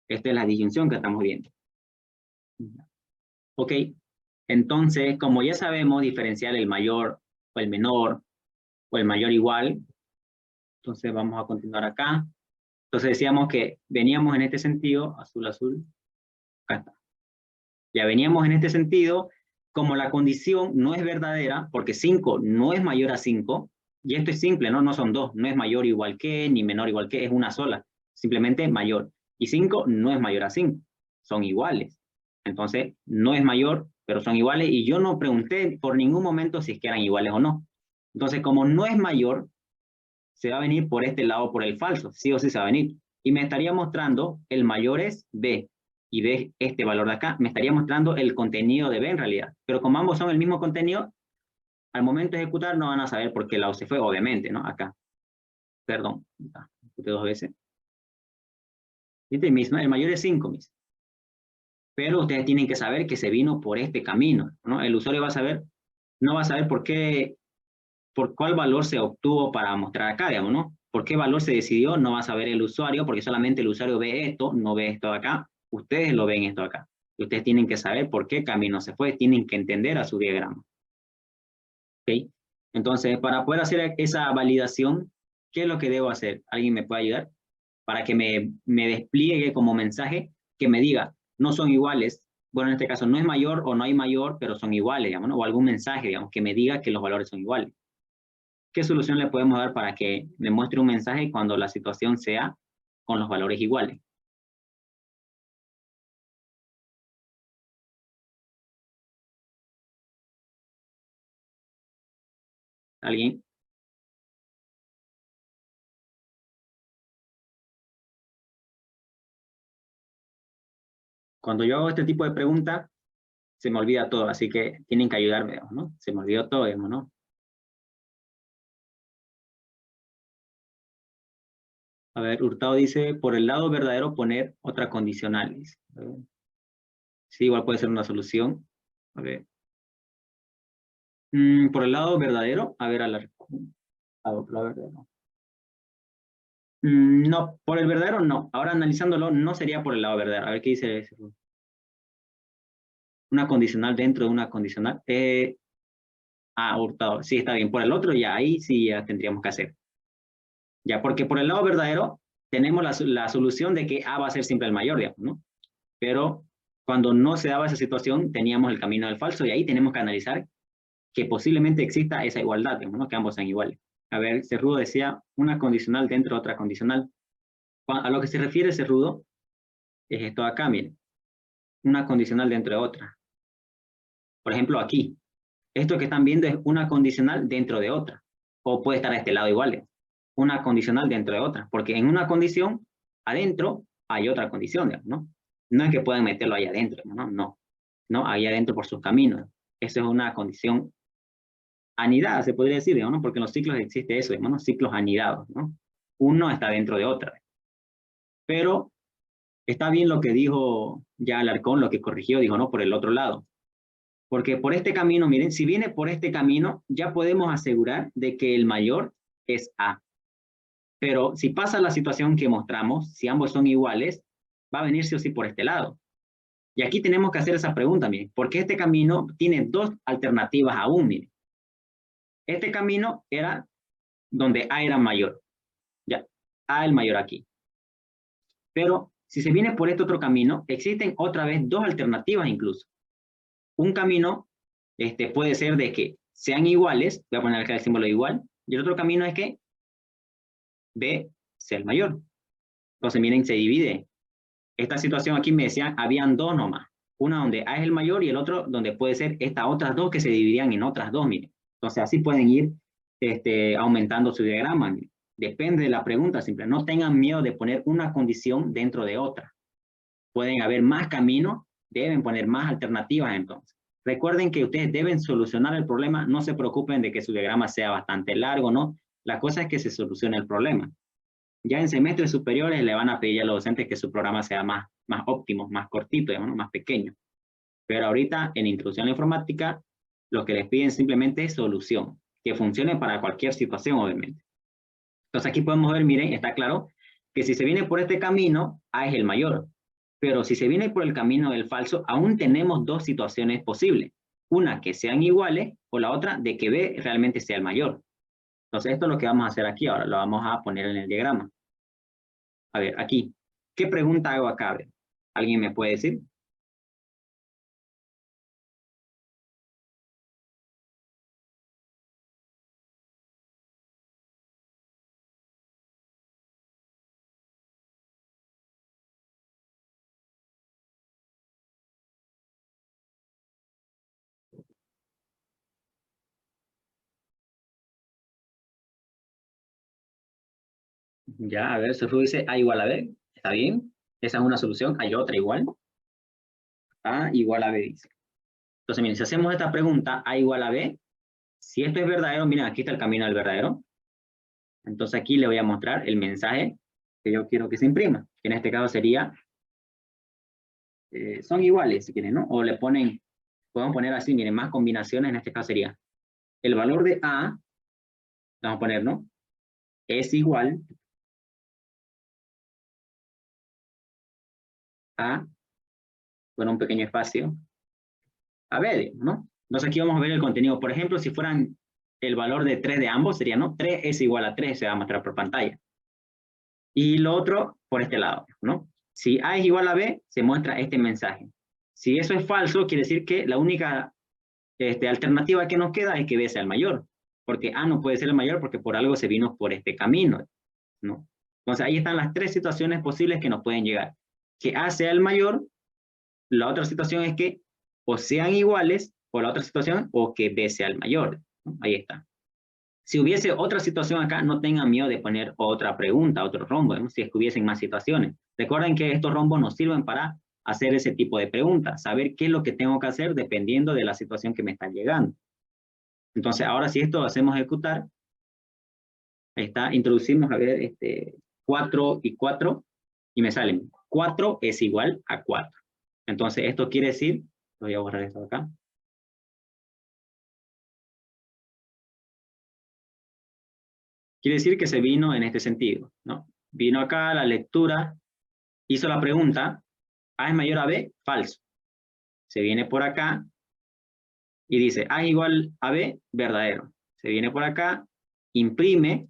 S1: Esta es la disyunción que estamos viendo. Ok, entonces, como ya sabemos diferenciar el mayor o el menor o el mayor igual, entonces vamos a continuar acá. Entonces decíamos que veníamos en este sentido, azul, azul, acá está. Ya veníamos en este sentido, como la condición no es verdadera, porque 5 no es mayor a 5, y esto es simple, ¿no? No son dos, no es mayor igual que, ni menor igual que, es una sola, simplemente mayor. Y 5 no es mayor a 5, son iguales. Entonces, no es mayor, pero son iguales, y yo no pregunté por ningún momento si es que eran iguales o no. Entonces, como no es mayor, se va a venir por este lado, por el falso, sí o sí se va a venir. Y me estaría mostrando, el mayor es B, y B este valor de acá, me estaría mostrando el contenido de B en realidad. Pero como ambos son el mismo contenido, al momento de ejecutar no van a saber por qué lado se fue, obviamente, ¿no? Acá. Perdón, ejecuté 2 veces. Este mismo, el mayor es 5, mis. Pero ustedes tienen que saber que se vino por este camino, ¿no? El usuario va a saber, no va a saber por qué, por cuál valor se obtuvo para mostrar acá, digamos, ¿no? ¿Por qué valor se decidió? No va a saber el usuario, porque solamente el usuario ve esto, no ve esto de acá. Ustedes lo ven esto de acá. Y ustedes tienen que saber por qué camino se fue, tienen que entender a su diagrama. ¿Ok? Entonces, para poder hacer esa validación, ¿qué es lo que debo hacer? ¿Alguien me puede ayudar? Para que me despliegue como mensaje, que me diga, no son iguales. Bueno, en este caso no es mayor o no hay mayor, pero son iguales, digamos, ¿no? O algún mensaje, digamos, que me diga que los valores son iguales. ¿Qué solución le podemos dar para que me muestre un mensaje cuando la situación sea con los valores iguales? ¿Alguien? Cuando yo hago este tipo de preguntas, se me olvida todo, así que tienen que ayudarme, digamos, ¿no? Se me olvidó todo, digamos, ¿no? A ver, Hurtado dice, por el lado verdadero poner otra condicional. Dice. Sí, igual puede ser una solución. A ver. Por el lado verdadero, a ver, la verdadero. No, por el verdadero no. Ahora analizándolo, no sería por el lado verdadero. A ver qué dice ese. Una condicional dentro de una condicional. Hurtado. Sí, está bien. Por el otro ya, ahí sí ya tendríamos que hacer. Ya, porque por el lado verdadero tenemos la solución de que A va a ser siempre el mayor, digamos, ¿no? Pero cuando no se daba esa situación, teníamos el camino del falso, y ahí tenemos que analizar que posiblemente exista esa igualdad, digamos, ¿no? Que ambos sean iguales. A ver, Cerrudo decía una condicional dentro de otra condicional. A lo que se refiere Cerrudo es esto acá, miren. Una condicional dentro de otra. Por ejemplo, aquí. Esto que están viendo es una condicional dentro de otra. O puede estar a este lado igual. Una condicional dentro de otra. Porque en una condición, adentro, hay otra condición, digamos, ¿no? No es que puedan meterlo ahí adentro, ¿no? No. No, ahí adentro por sus caminos. Eso es una condición anidada, se podría decir, ¿no? Porque en los ciclos existe eso, ¿no? Ciclos anidados, ¿no? Uno está dentro de otra. Pero está bien lo que dijo ya Alarcón, lo que corrigió, dijo, no, por el otro lado. Porque por este camino, miren, si viene por este camino, ya podemos asegurar de que el mayor es A. Pero si pasa la situación que mostramos, si ambos son iguales, va a venir sí o sí por este lado. Y aquí tenemos que hacer esa pregunta, miren, porque este camino tiene dos alternativas aún, miren. Este camino era donde A era mayor. Ya, A el mayor aquí. Pero si se viene por este otro camino, existen otra vez dos alternativas incluso. Un camino puede ser de que sean iguales, voy a poner acá el símbolo de igual, y el otro camino es que B sea el mayor. Entonces miren, se divide. Esta situación aquí me decían, habían dos nomás. Una donde A es el mayor y el otro donde puede ser estas otras dos que se dividirían en otras dos, miren. Entonces así pueden ir aumentando su diagrama. Miren. Depende de la pregunta, simple. No tengan miedo de poner una condición dentro de otra. Pueden haber más caminos, deben poner más alternativas entonces. Recuerden que ustedes deben solucionar el problema, no se preocupen de que su diagrama sea bastante largo, ¿no? La cosa es que se solucione el problema. Ya en semestres superiores le van a pedir a los docentes que su programa sea más óptimo, más cortito, digamos, más pequeño. Pero ahorita en Introducción a la Informática, lo que les piden simplemente es solución, que funcione para cualquier situación, obviamente. Entonces aquí podemos ver, miren, está claro que si se viene por este camino, A es el mayor. Pero si se viene por el camino del falso, aún tenemos dos situaciones posibles. Una, que sean iguales, o la otra, de que B realmente sea el mayor. Entonces esto es lo que vamos a hacer aquí ahora, lo vamos a poner en el diagrama. A ver, aquí, ¿qué pregunta hago acá? A ver, ¿alguien me puede decir? Ya, a ver, Sofía dice A igual a B, ¿está bien? Esa es una solución, hay otra igual. A igual a B dice. Entonces, miren, si hacemos esta pregunta, A igual a B, si esto es verdadero, miren, aquí está el camino del verdadero. Entonces aquí le voy a mostrar el mensaje que yo quiero que se imprima, que en este caso sería, son iguales si quieren, ¿no? O le ponen, podemos poner así, miren, más combinaciones, en este caso sería, el valor de A, vamos a poner, ¿no? Es igual a, bueno, un pequeño espacio, a B, ¿no? Entonces aquí vamos a ver el contenido. Por ejemplo, si fueran el valor de 3 de ambos, sería, ¿no? 3 es igual a 3, se va a mostrar por pantalla. Y lo otro, por este lado, ¿no? Si A es igual a B, se muestra este mensaje. Si eso es falso, quiere decir que la única alternativa que nos queda es que B sea el mayor, porque A no puede ser el mayor porque por algo se vino por este camino, ¿no? Entonces ahí están las tres situaciones posibles que nos pueden llegar. Que A sea el mayor, la otra situación es que o sean iguales, o la otra situación, o que B sea el mayor, ¿no? Ahí está. Si hubiese otra situación acá, no tengan miedo de poner otra pregunta, otro rombo, ¿no? Si es que hubiesen más situaciones. Recuerden que estos rombos nos sirven para hacer ese tipo de preguntas, saber qué es lo que tengo que hacer dependiendo de la situación que me está llegando. Entonces, ahora si esto lo hacemos ejecutar, está, introducimos, a ver, 4 y 4, y me salen 4 es igual a 4. Entonces, esto quiere decir, voy a borrar esto acá. Quiere decir que se vino en este sentido, ¿no? Vino acá la lectura, hizo la pregunta, A es mayor a B, falso. Se viene por acá y dice, A es igual a B, verdadero. Se viene por acá, imprime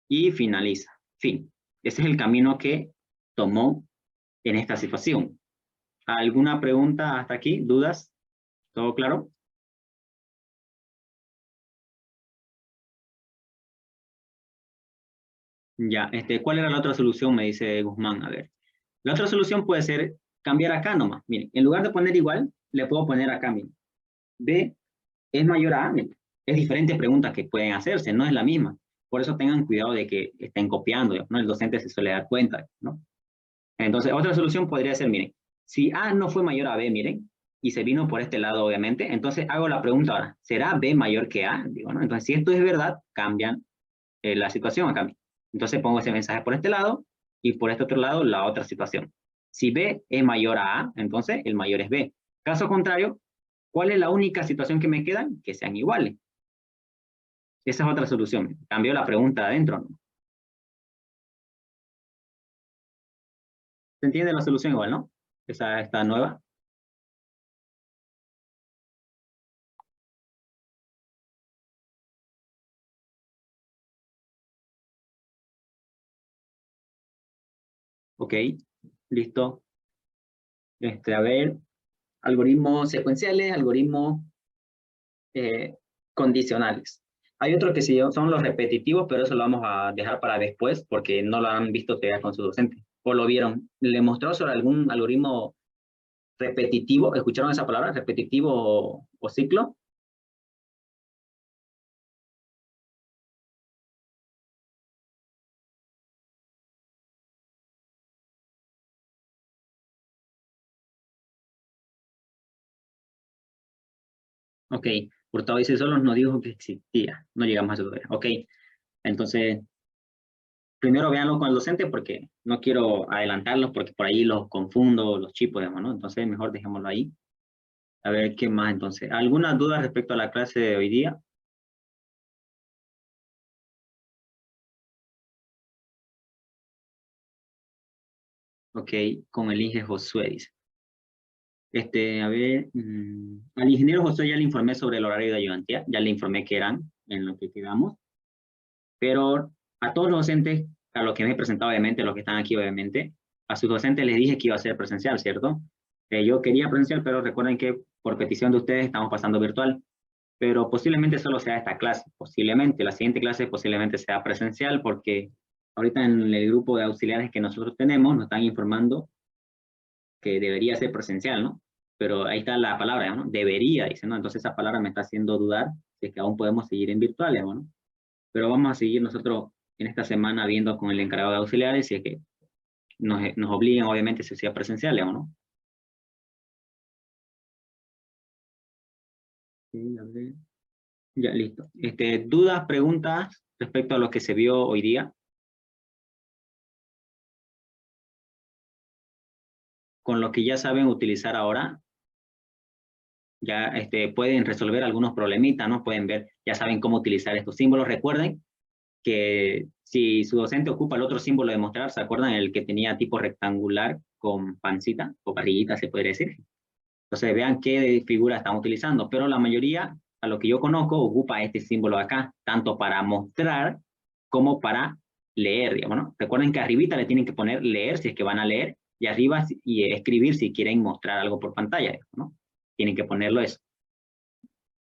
S1: y finaliza. Fin. Ese es el camino que tomó en esta situación. ¿Alguna pregunta hasta aquí? ¿Dudas? ¿Todo claro? Ya, ¿cuál era la otra solución? Me dice Guzmán. A ver. La otra solución puede ser cambiar acá nomás. Miren, en lugar de poner igual, le puedo poner acá, miren. B es mayor a A. Miren. Es diferentes preguntas que pueden hacerse, no es la misma. Por eso tengan cuidado de que estén copiando, ¿no? El docente se suele dar cuenta, ¿no? Entonces, otra solución podría ser, miren, si A no fue mayor a B, miren, y se vino por este lado, obviamente, entonces hago la pregunta ahora, ¿será B mayor que A? Digo, ¿no? Entonces, si esto es verdad, cambian la situación acá. Entonces pongo ese mensaje por este lado y por este otro lado la otra situación. Si B es mayor a A, entonces el mayor es B. Caso contrario, ¿cuál es la única situación que me queda? Que sean iguales. Esa es otra solución. Cambio la pregunta adentro, ¿no? ¿Se entiende la solución igual, no? Esa está nueva. Ok, listo. A ver, algoritmos secuenciales, algoritmos eh, condicionales. Hay otro que sí son los repetitivos, pero eso lo vamos a dejar para después porque no lo han visto todavía con su docente. ¿O lo vieron? ¿Le mostró sobre algún algoritmo repetitivo? ¿Escucharon esa palabra? ¿Repetitivo o ciclo? Ok, Hurtado dice solo nos dijo que existía. No llegamos a eso todavía. Ok, entonces primero véanlo con el docente porque no quiero adelantarlos porque por ahí los confundo, los chipos, digamos, ¿no? Entonces mejor dejémoslo ahí. A ver, ¿qué más entonces? ¿Alguna duda respecto a la clase de hoy día? Ok, con el Inge Josué dice. A ver, al ingeniero Josué ya le informé sobre el horario de ayudantía, ya le informé que eran en lo que quedamos, pero a todos los docentes, a los que me he presentado obviamente, los que están aquí obviamente, a sus docentes les dije que iba a ser presencial, ¿cierto? Yo quería presencial, pero recuerden que por petición de ustedes estamos pasando virtual, pero posiblemente solo sea esta clase, posiblemente, la siguiente clase posiblemente sea presencial, porque ahorita en el grupo de auxiliares que nosotros tenemos nos están informando que debería ser presencial, ¿no? Pero ahí está la palabra, ¿no? Debería, dice, ¿no? Entonces esa palabra me está haciendo dudar de que aún podemos seguir en virtuales, ¿no? Pero vamos a seguir nosotros en esta semana viendo con el encargado de auxiliares si es que nos obligan, obviamente, si sea presencial, ¿no? Sí, a ver. Ya, listo. ¿Dudas, preguntas respecto a lo que se vio hoy día? Con lo que ya saben utilizar ahora, ya pueden resolver algunos problemitas, ¿no? Pueden ver, ya saben cómo utilizar estos símbolos. Recuerden que si su docente ocupa el otro símbolo de mostrar, ¿se acuerdan? El que tenía tipo rectangular con pancita o barriguita, se podría decir. Entonces vean qué figura están utilizando, pero la mayoría, a lo que yo conozco, ocupa este símbolo de acá, tanto para mostrar como para leer, digamos, ¿no? Recuerden que arribita le tienen que poner leer si es que van a leer, y arriba y escribir si quieren mostrar algo por pantalla, digamos, ¿no? Tienen que ponerlo eso.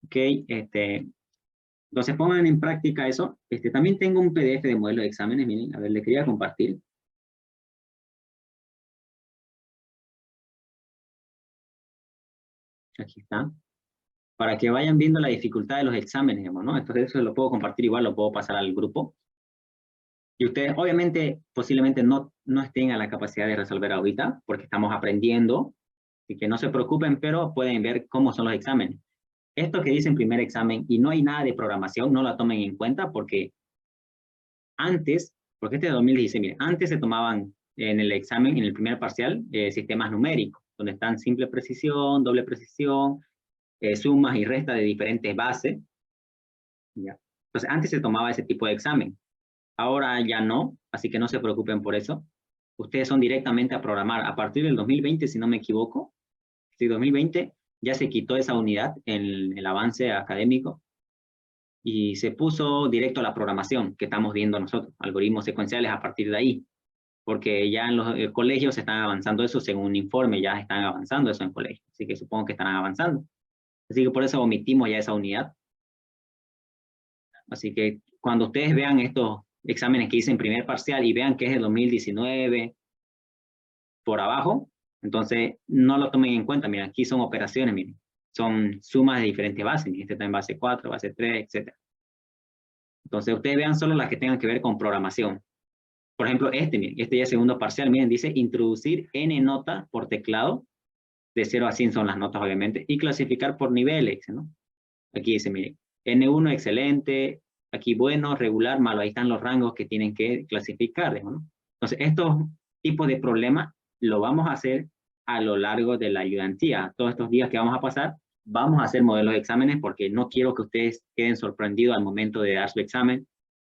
S1: Ok, entonces pongan en práctica eso. También tengo un PDF de modelo de exámenes, miren, a ver, le quería compartir. Aquí está. Para que vayan viendo la dificultad de los exámenes, digamos, ¿no? Entonces eso lo puedo compartir igual, lo puedo pasar al grupo. Y ustedes obviamente posiblemente no estén a la capacidad de resolver ahorita, porque estamos aprendiendo, y que no se preocupen, pero pueden ver cómo son los exámenes. Esto que dice en primer examen y no hay nada de programación, no la tomen en cuenta porque antes, porque este es 2016, miren, antes se tomaban en el examen, en el primer parcial, sistemas numéricos, donde están simple precisión, doble precisión, sumas y restas de diferentes bases. ¿Ya? Entonces, antes se tomaba ese tipo de examen. Ahora ya no, así que no se preocupen por eso. Ustedes son directamente a programar. A partir del 2020, si no me equivoco, sí, 2020, ya se quitó esa unidad en el avance académico y se puso directo a la programación que estamos viendo nosotros, algoritmos secuenciales a partir de ahí, porque ya en los colegios están avanzando eso según un informe, ya están avanzando eso en colegios, así que supongo que están avanzando. Así que por eso omitimos ya esa unidad. Así que cuando ustedes vean estos exámenes que hice en primer parcial y vean que es el 2019 por abajo, entonces no lo tomen en cuenta. Miren, aquí son operaciones, miren. Son sumas de diferentes bases. Este está en base 4, base 3, etc. Entonces ustedes vean solo las que tengan que ver con programación. Por ejemplo, miren, este ya es segundo parcial, miren, dice introducir n notas por teclado, de 0 a 100 son las notas obviamente, y clasificar por niveles, ¿no? Aquí dice, miren, N1 excelente, aquí bueno, regular, malo, ahí están los rangos que tienen que clasificar, ¿no? Entonces, estos tipos de problemas lo vamos a hacer a lo largo de la ayudantía. Todos estos días que vamos a pasar, vamos a hacer modelos de exámenes porque no quiero que ustedes queden sorprendidos al momento de dar su examen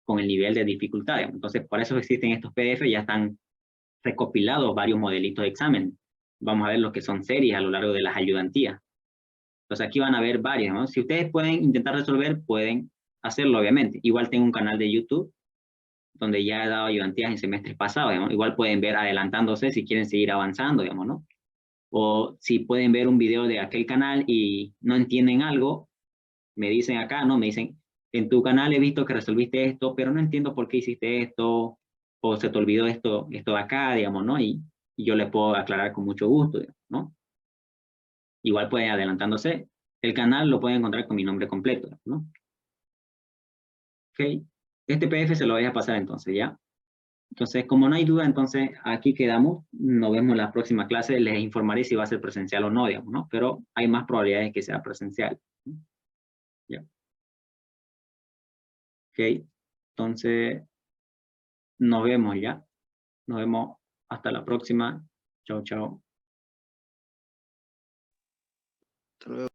S1: con el nivel de dificultad. Entonces, por eso existen estos PDF, ya están recopilados varios modelitos de examen. Vamos a ver los que son series a lo largo de las ayudantías. Entonces aquí van a ver varios, ¿no? Si ustedes pueden intentar resolver, pueden hacerlo, obviamente. Igual tengo un canal de YouTube donde ya he dado ayudantías en semestres pasados, digamos. Igual pueden ver adelantándose si quieren seguir avanzando, digamos, ¿no? O si pueden ver un video de aquel canal y no entienden algo, me dicen acá, ¿no? Me dicen, en tu canal he visto que resolviste esto, pero no entiendo por qué hiciste esto, o se te olvidó esto de acá, digamos, ¿no? Y yo les puedo aclarar con mucho gusto, digamos, ¿no? Igual pueden adelantándose. El canal lo pueden encontrar con mi nombre completo, ¿no? Ok. Este PDF se lo voy a pasar entonces, ¿ya? Entonces, como no hay duda, entonces aquí quedamos. Nos vemos en la próxima clase. Les informaré si va a ser presencial o no, digamos, ¿no? Pero hay más probabilidades que sea presencial. ¿Ya? Ok. Entonces, nos vemos, ¿ya? Nos vemos hasta la próxima. Chao, chao.
S3: Hasta luego.